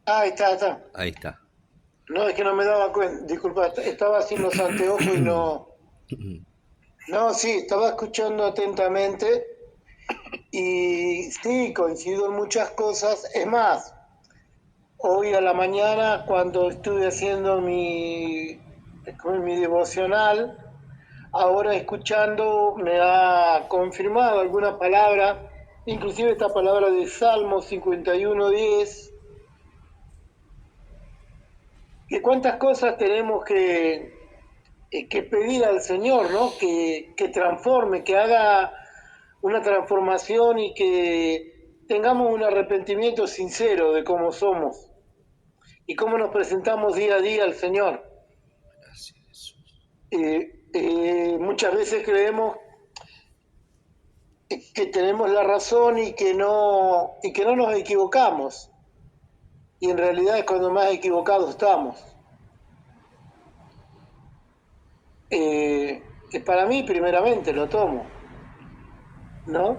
Ah, está. Ahí está. No, es que no me daba cuenta. Disculpa, estaba sin los anteojos y no. No, sí, estaba escuchando atentamente y sí, coincido en muchas cosas. Es más, hoy a la mañana cuando estuve haciendo mi devocional, ahora escuchando me ha confirmado alguna palabra, inclusive esta palabra de Salmo 51:10, que cuántas cosas tenemos que pedir al Señor, ¿no? Que transforme, que haga una transformación y que tengamos un arrepentimiento sincero de cómo somos y cómo nos presentamos día a día al Señor. Gracias, Jesús. Muchas veces creemos que tenemos la razón y que no nos equivocamos. Y en realidad es cuando más equivocados estamos. Que para mí, primeramente, lo tomo, ¿no?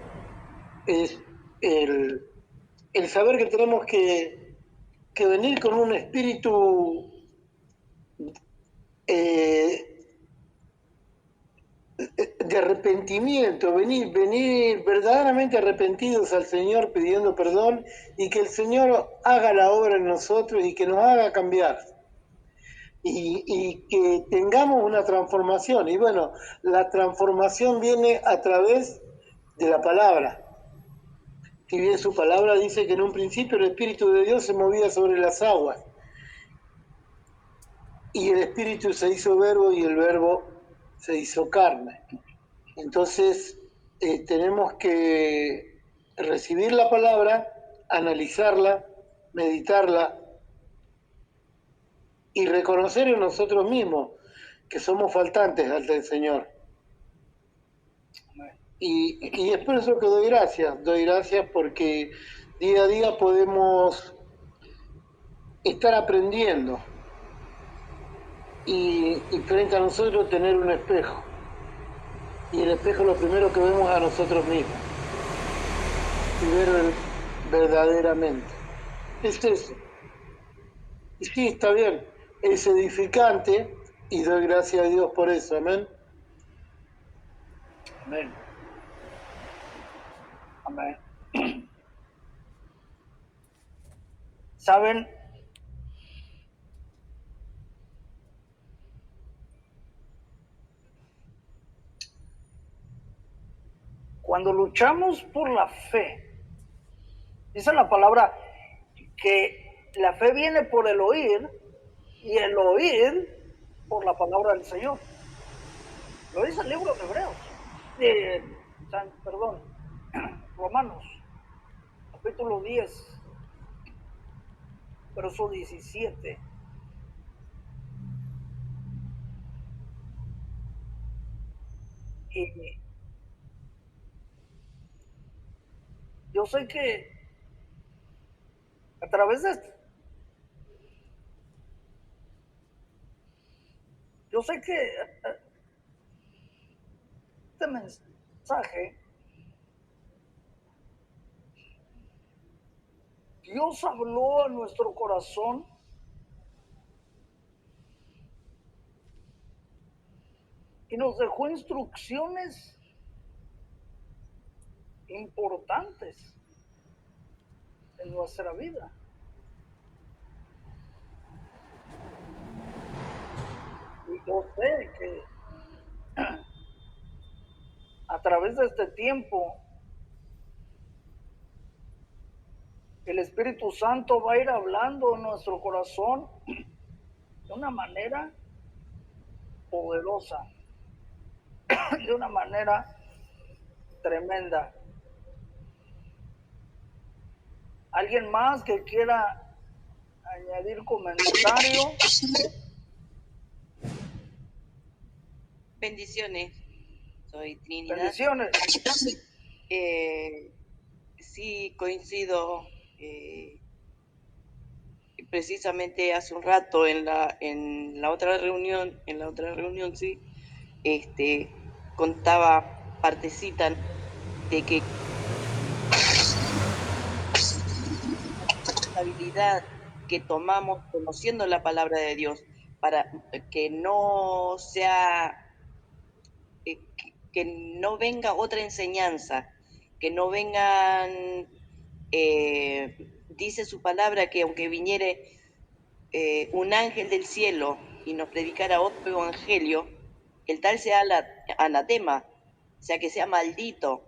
Es el saber que tenemos que venir con un espíritu eh, de arrepentimiento, venir verdaderamente arrepentidos al Señor pidiendo perdón y que el Señor haga la obra en nosotros y que nos haga cambiar y que tengamos una transformación. Y bueno, la transformación viene a través de la palabra. Si bien su palabra dice que en un principio el Espíritu de Dios se movía sobre las aguas y el Espíritu se hizo verbo y el verbo se hizo carne. Entonces tenemos que recibir la palabra, analizarla, meditarla y reconocer en nosotros mismos que somos faltantes ante el Señor. Y es por eso que doy gracias porque día a día podemos estar aprendiendo y frente a nosotros tener un espejo. Y el espejo es lo primero que vemos a nosotros mismos y ver verdaderamente. Es eso. Y sí, está bien, es edificante y doy gracias a Dios por eso, amén. Amén. Amén. ¿Saben? Cuando luchamos por la fe, dice la palabra que la fe viene por el oír y el oír por la palabra del Señor. Lo dice el libro de Hebreos, perdón, Romanos, capítulo 10, verso 17. Y yo sé que a través de esto, yo sé que este mensaje, Dios habló a nuestro corazón y nos dejó instrucciones importantes en nuestra vida. Y yo sé que a través de este tiempo el Espíritu Santo va a ir hablando en nuestro corazón de una manera poderosa, de una manera tremenda. ¿Alguien más que quiera añadir comentario? Bendiciones, soy Trinidad. Bendiciones. Sí, coincido. Precisamente hace un rato en la otra reunión, sí, contaba partecita de que la responsabilidad que tomamos conociendo la palabra de Dios para que no sea que no venga otra enseñanza, que no vengan, dice su palabra que aunque viniere un ángel del cielo y nos predicara otro evangelio, el tal sea anatema, o sea, que sea maldito.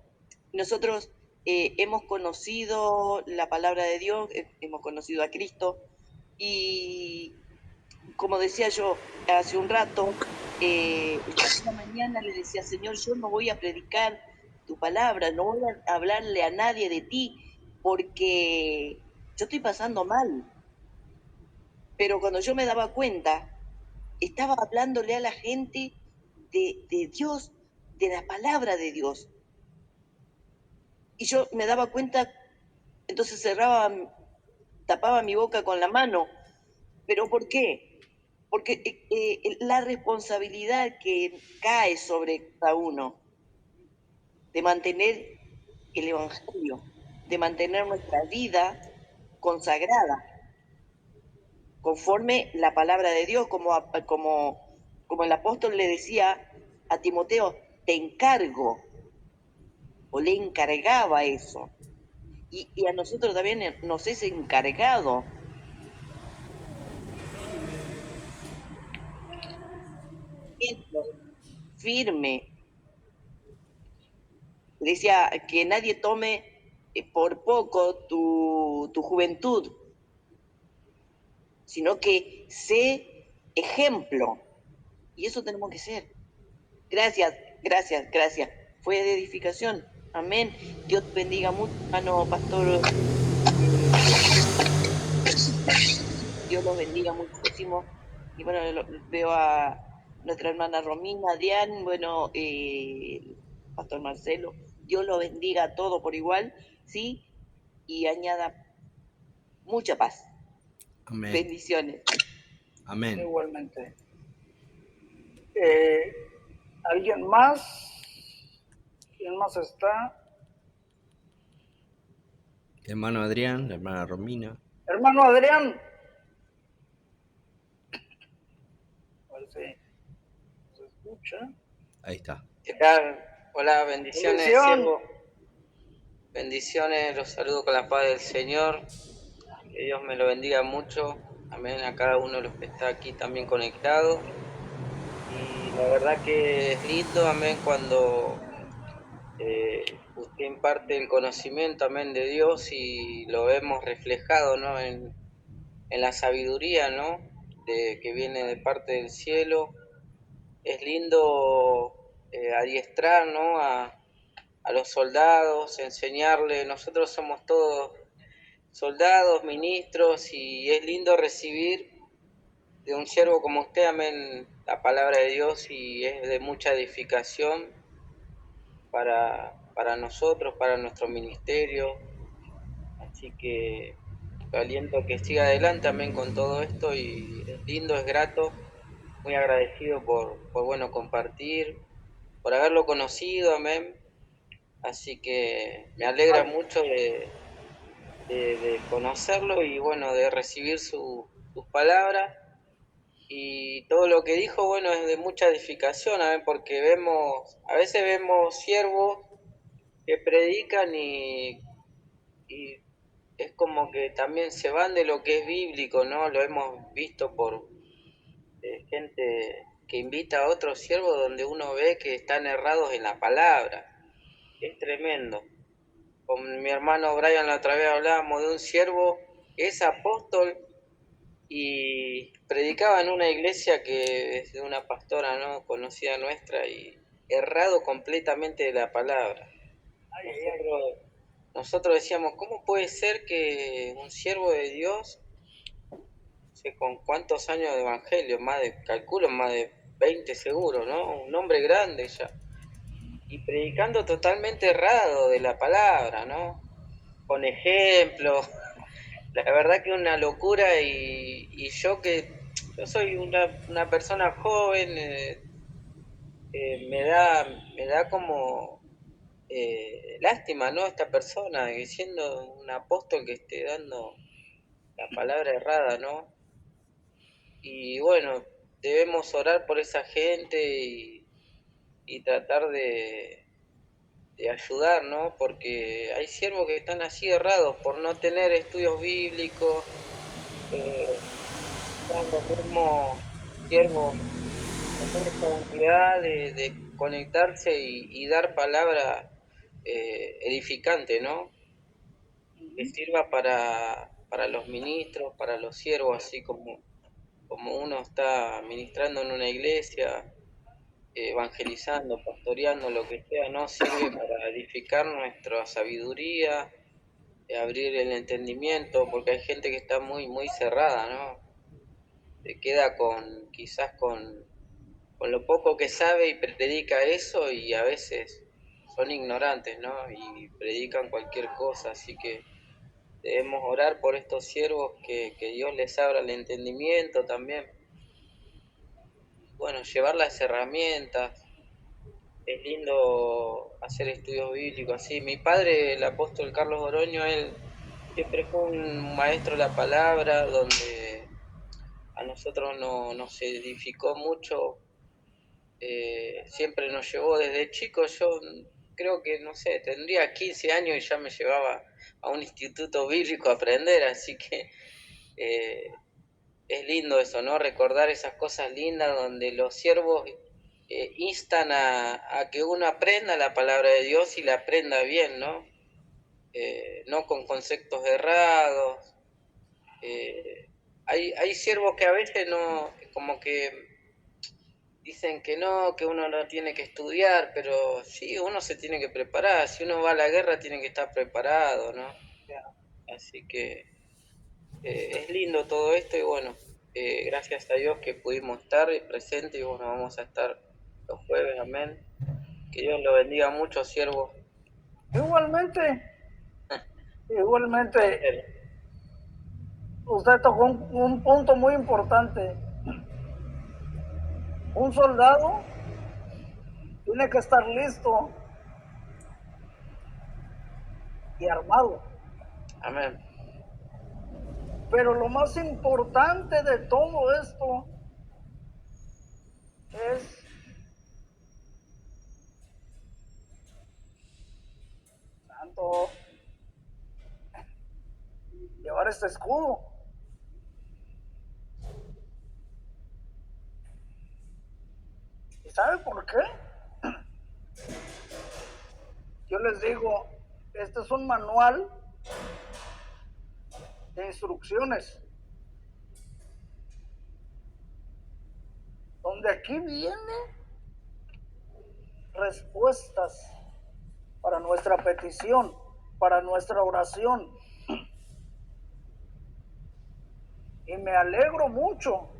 Nosotros hemos conocido la palabra de Dios, hemos conocido a Cristo y como decía yo hace un rato, esta mañana le decía, Señor, yo no voy a predicar tu palabra, no voy a hablarle a nadie de ti, porque yo estoy pasando mal. Pero cuando yo me daba cuenta, estaba hablándole a la gente de Dios, de la palabra de Dios. Y yo me daba cuenta, entonces tapaba mi boca con la mano. ¿Pero por qué? Porque la responsabilidad que cae sobre cada uno de mantener el Evangelio, de mantener nuestra vida consagrada, conforme la palabra de Dios, como el apóstol le decía a Timoteo, te encargo, o le encargaba eso. Y a nosotros también nos es encargado. Firme. Decía que nadie tome por poco tu juventud, sino que sé ejemplo. Y eso tenemos que ser. Gracias, gracias, gracias. Fue de edificación. Amén. Dios te bendiga mucho, hermano pastor. Dios los bendiga muchísimo. Y bueno, veo a nuestra hermana Romina, Adrián, bueno, pastor Marcelo. Dios los bendiga a todos por igual, ¿sí? Y añada mucha paz. Amén. Bendiciones. Amén. Igualmente. ¿Alguien más? ¿Quién más está? Hermano Adrián, la hermana Romina. Hermano Adrián. A ver si se escucha. Ahí está. ¿Qué tal? Hola, bendiciones, Bendición. siervo. Bendiciones, los saludo con la paz del Señor. Que Dios me lo bendiga mucho. Amén, a cada uno de los que está aquí también conectado. Y la verdad que es lindo, amén, cuando usted imparte el conocimiento, amén, de Dios y lo vemos reflejado, ¿no? En la sabiduría, ¿no? Que viene de parte del cielo. Es lindo adiestrar, ¿no? A los soldados, enseñarle, nosotros somos todos soldados, ministros, y es lindo recibir de un siervo como usted, amén, la palabra de Dios, y es de mucha edificación para nosotros, para nuestro ministerio, así que lo aliento a que siga adelante, amén, con todo esto, y es lindo, es grato, muy agradecido por bueno, compartir, por haberlo conocido, amén. Así que me alegra mucho de conocerlo y bueno, de recibir sus palabras. Y todo lo que dijo, bueno, es de mucha edificación, porque a veces vemos siervos que predican y es como que también se van de lo que es bíblico, ¿no? Lo hemos visto por gente que invita a otros siervos donde uno ve que están errados en la palabra. Es tremendo. Con mi hermano Brian la otra vez hablábamos de un siervo que es apóstol y predicaba en una iglesia que es de una pastora, ¿no? Conocida nuestra y errado completamente de la palabra. nosotros decíamos, ¿cómo puede ser que un siervo de Dios, no sé con cuántos años de evangelio, calculo más de 20 seguro, ¿no? Un hombre grande ya, y predicando totalmente errado de la palabra, ¿no? Con ejemplos, la verdad que una locura y yo soy una persona joven, me da como lástima, ¿no? Esta persona, que siendo un apóstol que esté dando la palabra errada, ¿no? Y bueno, debemos orar por esa gente y tratar de ayudar, ¿no? Porque hay siervos que están así errados por no tener estudios bíblicos, son los mismos siervos tener esta unidad de conectarse y dar palabra edificante, ¿no? Que sirva para los ministros, para los siervos, así como uno está ministrando en una iglesia, evangelizando, pastoreando, lo que sea, ¿no? Sirve para edificar nuestra sabiduría, abrir el entendimiento, porque hay gente que está muy cerrada, ¿no? Se queda quizás con lo poco que sabe y predica eso y a veces son ignorantes, ¿no? Y predican cualquier cosa, así que debemos orar por estos siervos que Dios les abra el entendimiento también. Bueno, llevar las herramientas, es lindo hacer estudios bíblicos así. Mi padre, el apóstol Carlos Oroño, él siempre fue un maestro de la palabra, donde a nosotros nos edificó mucho, siempre nos llevó desde chicos. Yo creo que, no sé, tendría 15 años y ya me llevaba a un instituto bíblico a aprender, así que eh, es lindo eso, ¿no? Recordar esas cosas lindas donde los siervos instan a que uno aprenda la palabra de Dios y la aprenda bien, ¿no? No con conceptos errados. Eh, hay siervos que a veces no, como que dicen que no, que uno no tiene que estudiar, pero sí, uno se tiene que preparar. Si uno va a la guerra, tiene que estar preparado, ¿no? Así que es lindo todo esto y bueno, gracias a Dios que pudimos estar presentes y bueno, vamos a estar los jueves, amén. Que Dios lo bendiga mucho, siervo. Igualmente, igualmente, usted tocó un punto muy importante. Un soldado tiene que estar listo y armado. Amén. Pero lo más importante de todo esto es tanto llevar este escudo. ¿Y sabe por qué? Yo les digo, este es un manual de instrucciones, donde aquí vienen respuestas para nuestra petición, para nuestra oración. Y me alegro mucho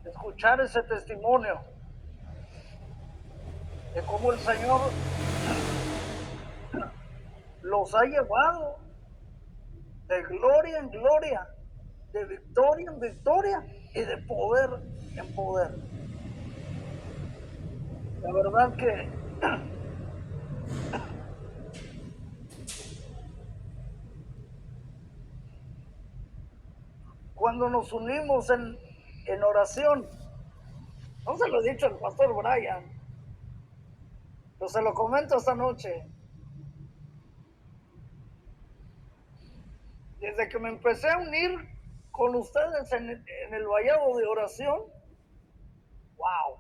de escuchar ese testimonio de cómo el Señor los ha llevado de gloria en gloria, de victoria en victoria y de poder en poder. La verdad que cuando nos unimos en oración, no se lo he dicho al pastor Brian, pero se lo comento esta noche. Desde que me empecé a unir con ustedes en el vallado de oración, wow,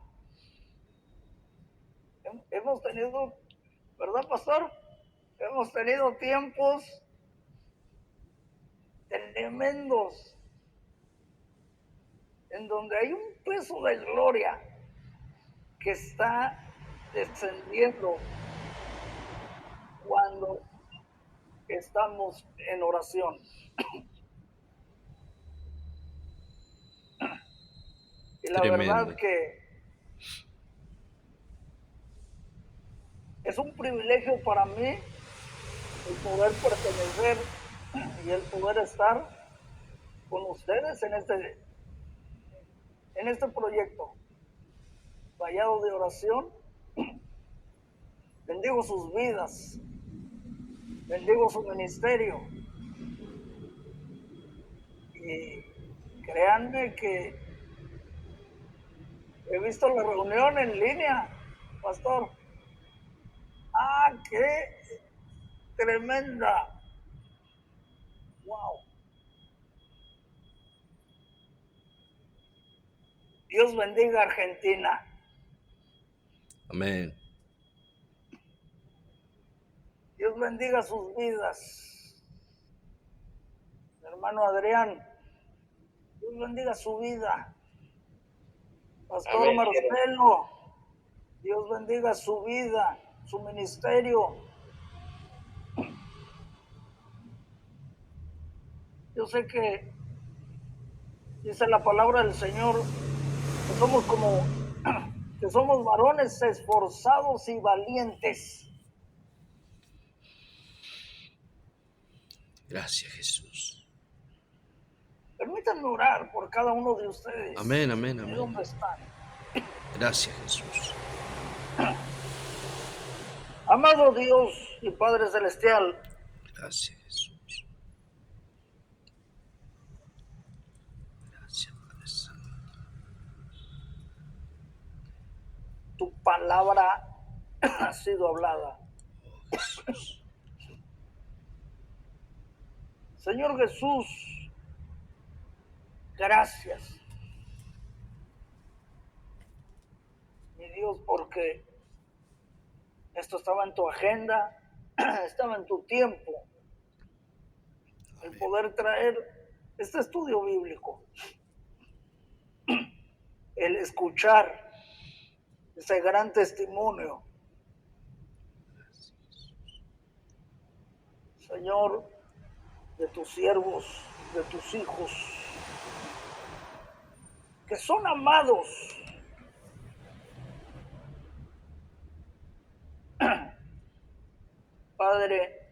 hemos tenido, ¿verdad, pastor? Hemos tenido tiempos tremendos en donde hay un peso de gloria que está descendiendo cuando estamos en oración. Y la Tremendo. verdad que es un privilegio para mí el poder pertenecer y el poder estar con ustedes en este proyecto. Vallado de Oración. Bendigo sus vidas, bendigo su ministerio. Y créanme que he visto la reunión en línea, pastor. ¡Ah, qué tremenda! ¡Wow! Dios bendiga a Argentina. Amén. Dios bendiga sus vidas. Hermano Adrián, Dios bendiga su vida. Pastor Amén. Marcelo, Dios bendiga su vida, su ministerio. Yo sé que dice la palabra del Señor que somos que somos varones esforzados y valientes. Gracias, Jesús. Permítanme orar por cada uno de ustedes. Amén, amén, ¿De amén. dónde están? Gracias, Jesús. Amado Dios y Padre Celestial, Gracias, Jesús. Gracias, Padre Santo. tu palabra ha sido hablada. Oh, Jesús. Señor Jesús, gracias. Mi Dios, porque esto estaba en tu agenda, estaba en tu tiempo, el poder traer este estudio bíblico, el escuchar ese gran testimonio. Señor, de tus siervos, de tus hijos, que son amados. Padre,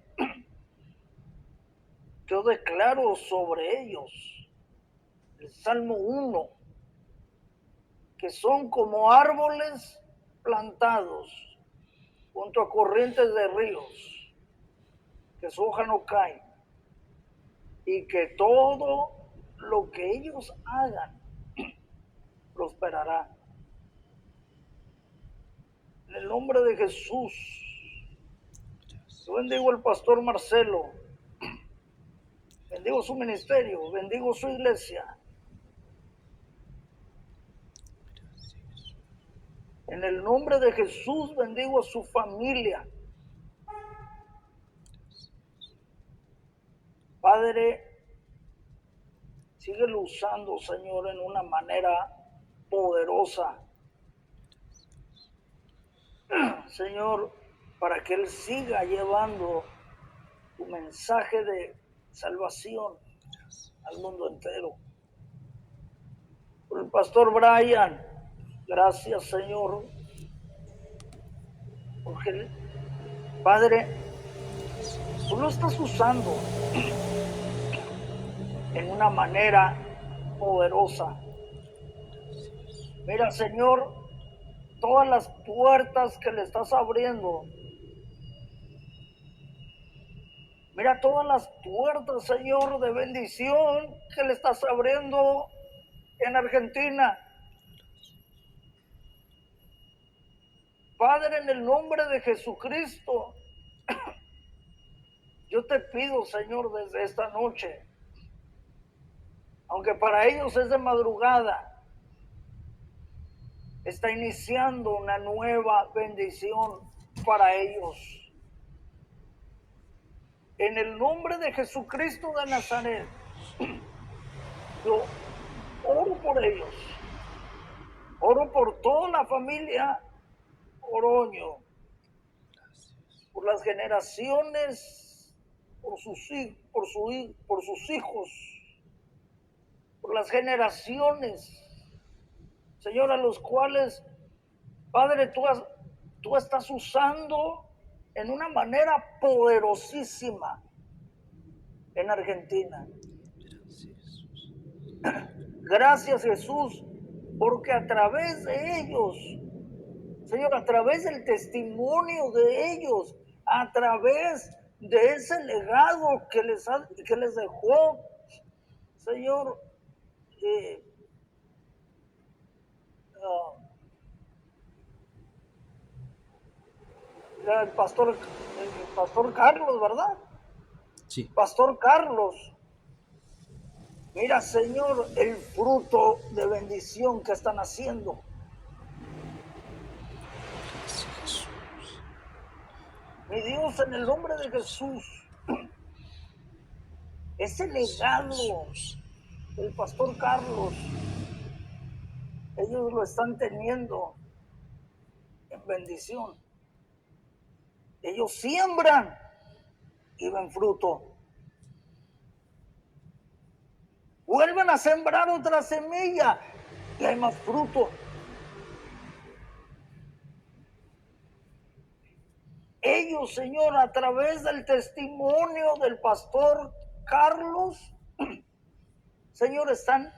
yo declaro sobre ellos el Salmo 1, que son como árboles plantados junto a corrientes de ríos, que su hoja no cae, y que todo lo que ellos hagan prosperará. En el nombre de Jesús, yo bendigo al pastor Marcelo, bendigo su ministerio, bendigo su iglesia. En el nombre de Jesús bendigo a su familia. Padre, síguelo usando, Señor, en una manera poderosa. Señor, para que Él siga llevando tu mensaje de salvación al mundo entero. Por el pastor Brian, gracias, Señor, porque, Padre, tú lo estás usando en una manera poderosa. Mira, Señor, todas las puertas que le estás abriendo. Mira todas las puertas, Señor, de bendición que le estás abriendo en Argentina. Padre, en el nombre de Jesucristo, yo te pido, Señor, desde esta noche, aunque para ellos es de madrugada, está iniciando una nueva bendición para ellos. En el nombre de Jesucristo de Nazaret, yo oro por ellos, oro por toda la familia Oroño, por las generaciones por por sus hijos, por las generaciones, Señor, a los cuales, Padre, tú estás usando en una manera poderosísima en Argentina. Gracias, Jesús, porque a través de ellos, Señor, a través del testimonio de ellos, a través de ese legado que les dejó, Señor, uh, el pastor Carlos, ¿verdad? Sí. Pastor Carlos. Mira, Señor, el fruto de bendición que están haciendo. Mi Dios, en el nombre de Jesús, ese legado del pastor Carlos, ellos lo están teniendo en bendición. Ellos siembran y ven fruto. Vuelven a sembrar otra semilla y hay más fruto. Ellos, Señor, a través del testimonio del pastor Carlos, Señor, están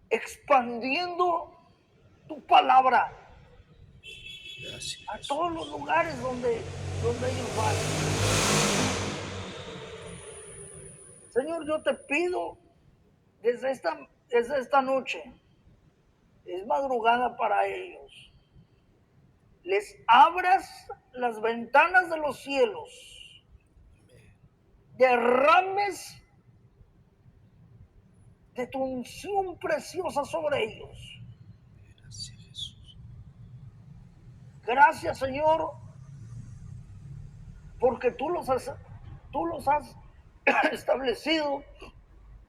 expandiendo tu palabra. Gracias. A todos los lugares donde ellos van. Señor, yo te pido desde esta noche, es madrugada para ellos, les abras las ventanas de los cielos, derrames de tu unción preciosa sobre ellos. Gracias, Jesús. Gracias, Señor, porque tú los has establecido,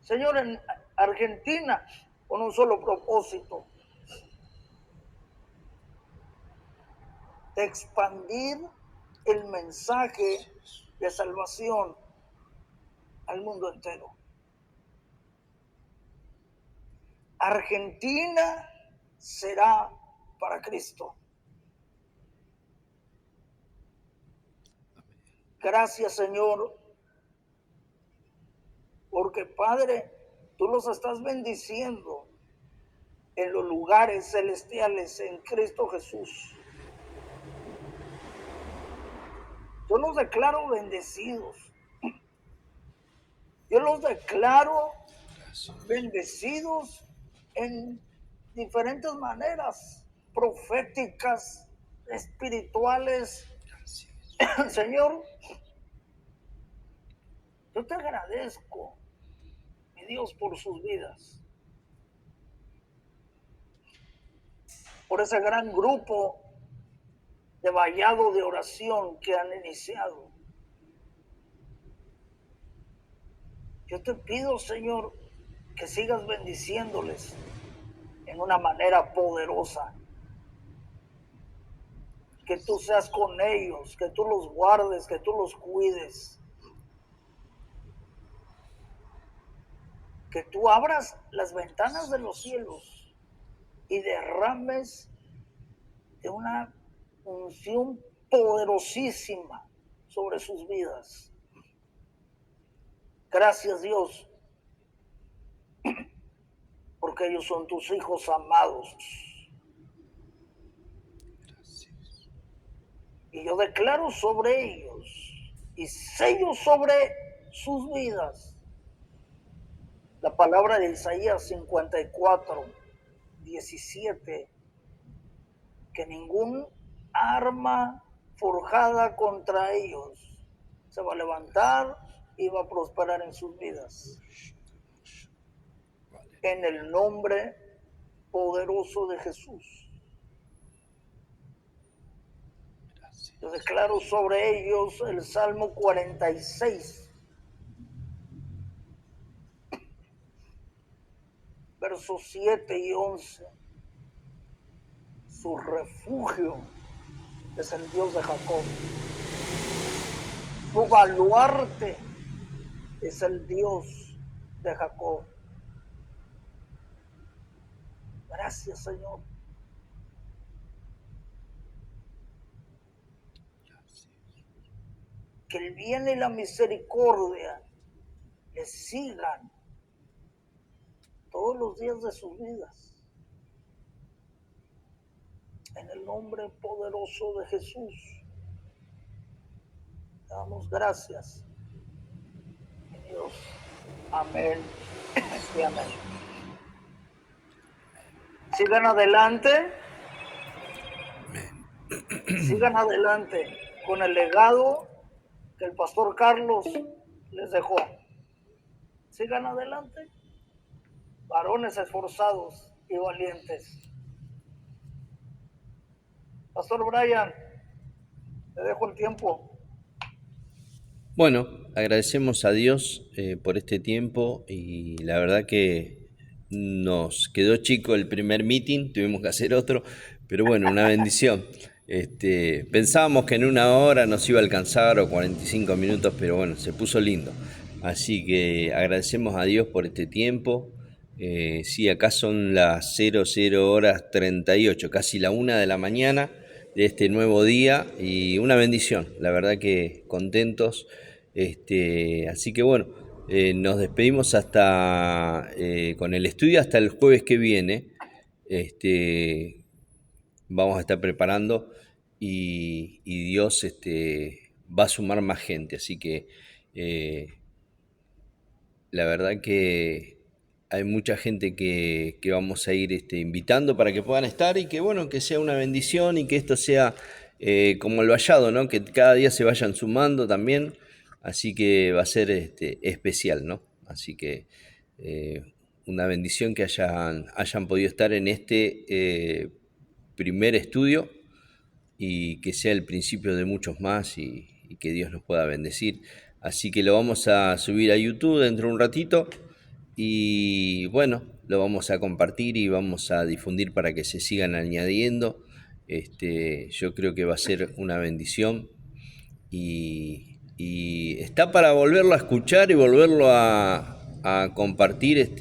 Señor, en Argentina con un solo propósito: de expandir el mensaje de salvación al mundo entero. Argentina será para Cristo. Gracias, Señor, porque, Padre, tú los estás bendiciendo en los lugares celestiales en Cristo Jesús. Yo los declaro bendecidos. Yo los declaro bendecidos en diferentes maneras, proféticas, espirituales. Señor, yo te agradezco, mi Dios, por sus vidas, por ese gran grupo de vallado de oración que han iniciado. Yo te pido, Señor, que sigas bendiciéndoles en una manera poderosa, que tú seas con ellos, que tú los guardes, que tú los cuides, que tú abras las ventanas de los cielos y derrames de una unción poderosísima sobre sus vidas. Gracias, Dios, porque ellos son tus hijos amados. Gracias. Y yo declaro sobre ellos y sello sobre sus vidas la palabra de Isaías 54, 17, que ningún arma forjada contra ellos se va a levantar y va a prosperar en sus vidas. En el nombre poderoso de Jesús. Yo declaro sobre ellos el Salmo 46, versos 7 y 11. Su refugio es el Dios de Jacob. Su baluarte es el Dios de Jacob. Gracias, Señor. Que el bien y la misericordia les sigan todos los días de sus vidas. En el nombre poderoso de Jesús, damos gracias. Dios. Amén y amén. Sigan adelante. Sigan adelante con el legado que el pastor Carlos les dejó. Sigan adelante, varones esforzados y valientes. Pastor Brian, te dejo el tiempo. Bueno, agradecemos a Dios por este tiempo y la verdad que nos quedó chico el primer meeting, tuvimos que hacer otro, pero bueno, una bendición. Pensábamos que en 1 hora nos iba a alcanzar o 45 minutos, pero bueno, se puso lindo. Así que agradecemos a Dios por este tiempo. Sí, acá son las 00:38, casi la 1 de la mañana de este nuevo día y una bendición, la verdad que contentos. Así que bueno, nos despedimos hasta con el estudio hasta el jueves que viene. Vamos a estar preparando y Dios va a sumar más gente, así que la verdad que hay mucha gente que vamos a ir invitando para que puedan estar y que bueno, que sea una bendición y que esto sea como el vallado, ¿no? Que cada día se vayan sumando también, así que va a ser especial, ¿no? Así que una bendición que hayan podido estar en este primer estudio y que sea el principio de muchos más y que Dios nos pueda bendecir. Así que lo vamos a subir a YouTube dentro de un ratito y bueno, lo vamos a compartir y vamos a difundir para que se sigan añadiendo. Yo creo que va a ser una bendición y está para volverlo a escuchar y volverlo a compartir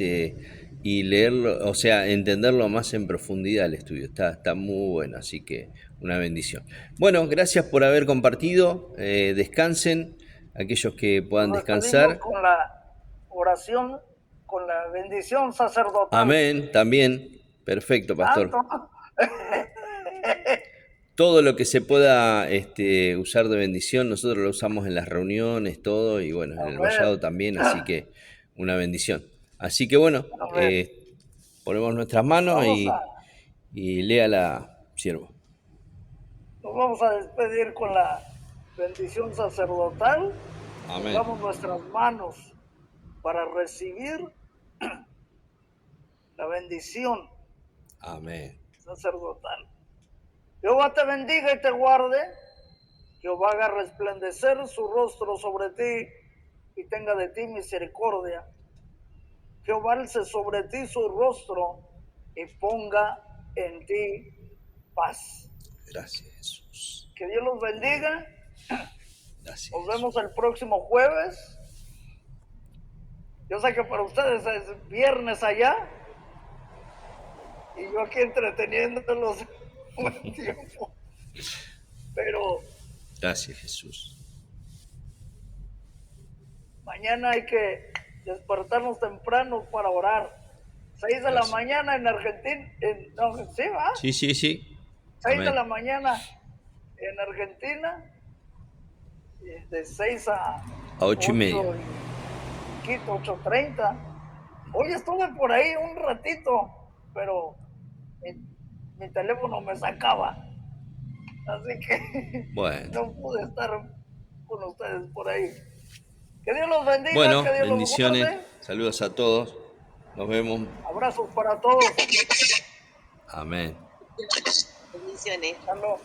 y leerlo, o sea, entenderlo más en profundidad el estudio. Está muy bueno, así que una bendición. Bueno, gracias por haber compartido. Descansen, aquellos que puedan Nos despedimos descansar. con la oración, con la bendición sacerdotal. Amén, también. Perfecto, pastor. Santo. Todo lo que se pueda usar de bendición, nosotros lo usamos en las reuniones, todo, y bueno, en el vallado también, así que una bendición. Así que bueno, ponemos nuestras manos y léala, siervo. Nos vamos a despedir con la bendición sacerdotal. Amén. Pongamos nuestras manos para recibir la bendición Amén. sacerdotal. Jehová te bendiga y te guarde. Jehová haga resplandecer su rostro sobre ti y tenga de ti misericordia. Jehová alce sobre ti su rostro y ponga en ti paz. Gracias, Jesús. Que Dios los bendiga. Gracias. Nos vemos el próximo jueves. Yo sé que para ustedes es viernes allá y yo aquí entreteniéndolos un tiempo. Pero gracias, Jesús. mañana hay que despertarnos temprano para orar. 6 de la mañana en Argentina. No, ¿sí va? Sí. 6 Amén. de la mañana en Argentina. De 6 a 8:30. Quito, 8:30. Hoy estuve por ahí un ratito, pero mi teléfono me sacaba. Así que Bueno. no pude estar con ustedes por ahí. Que Dios los bendiga. Bueno, que Dios bendiciones. Los guarde. Saludos a todos. Nos vemos. Abrazos para todos. Amén. Bendiciones. Hasta luego.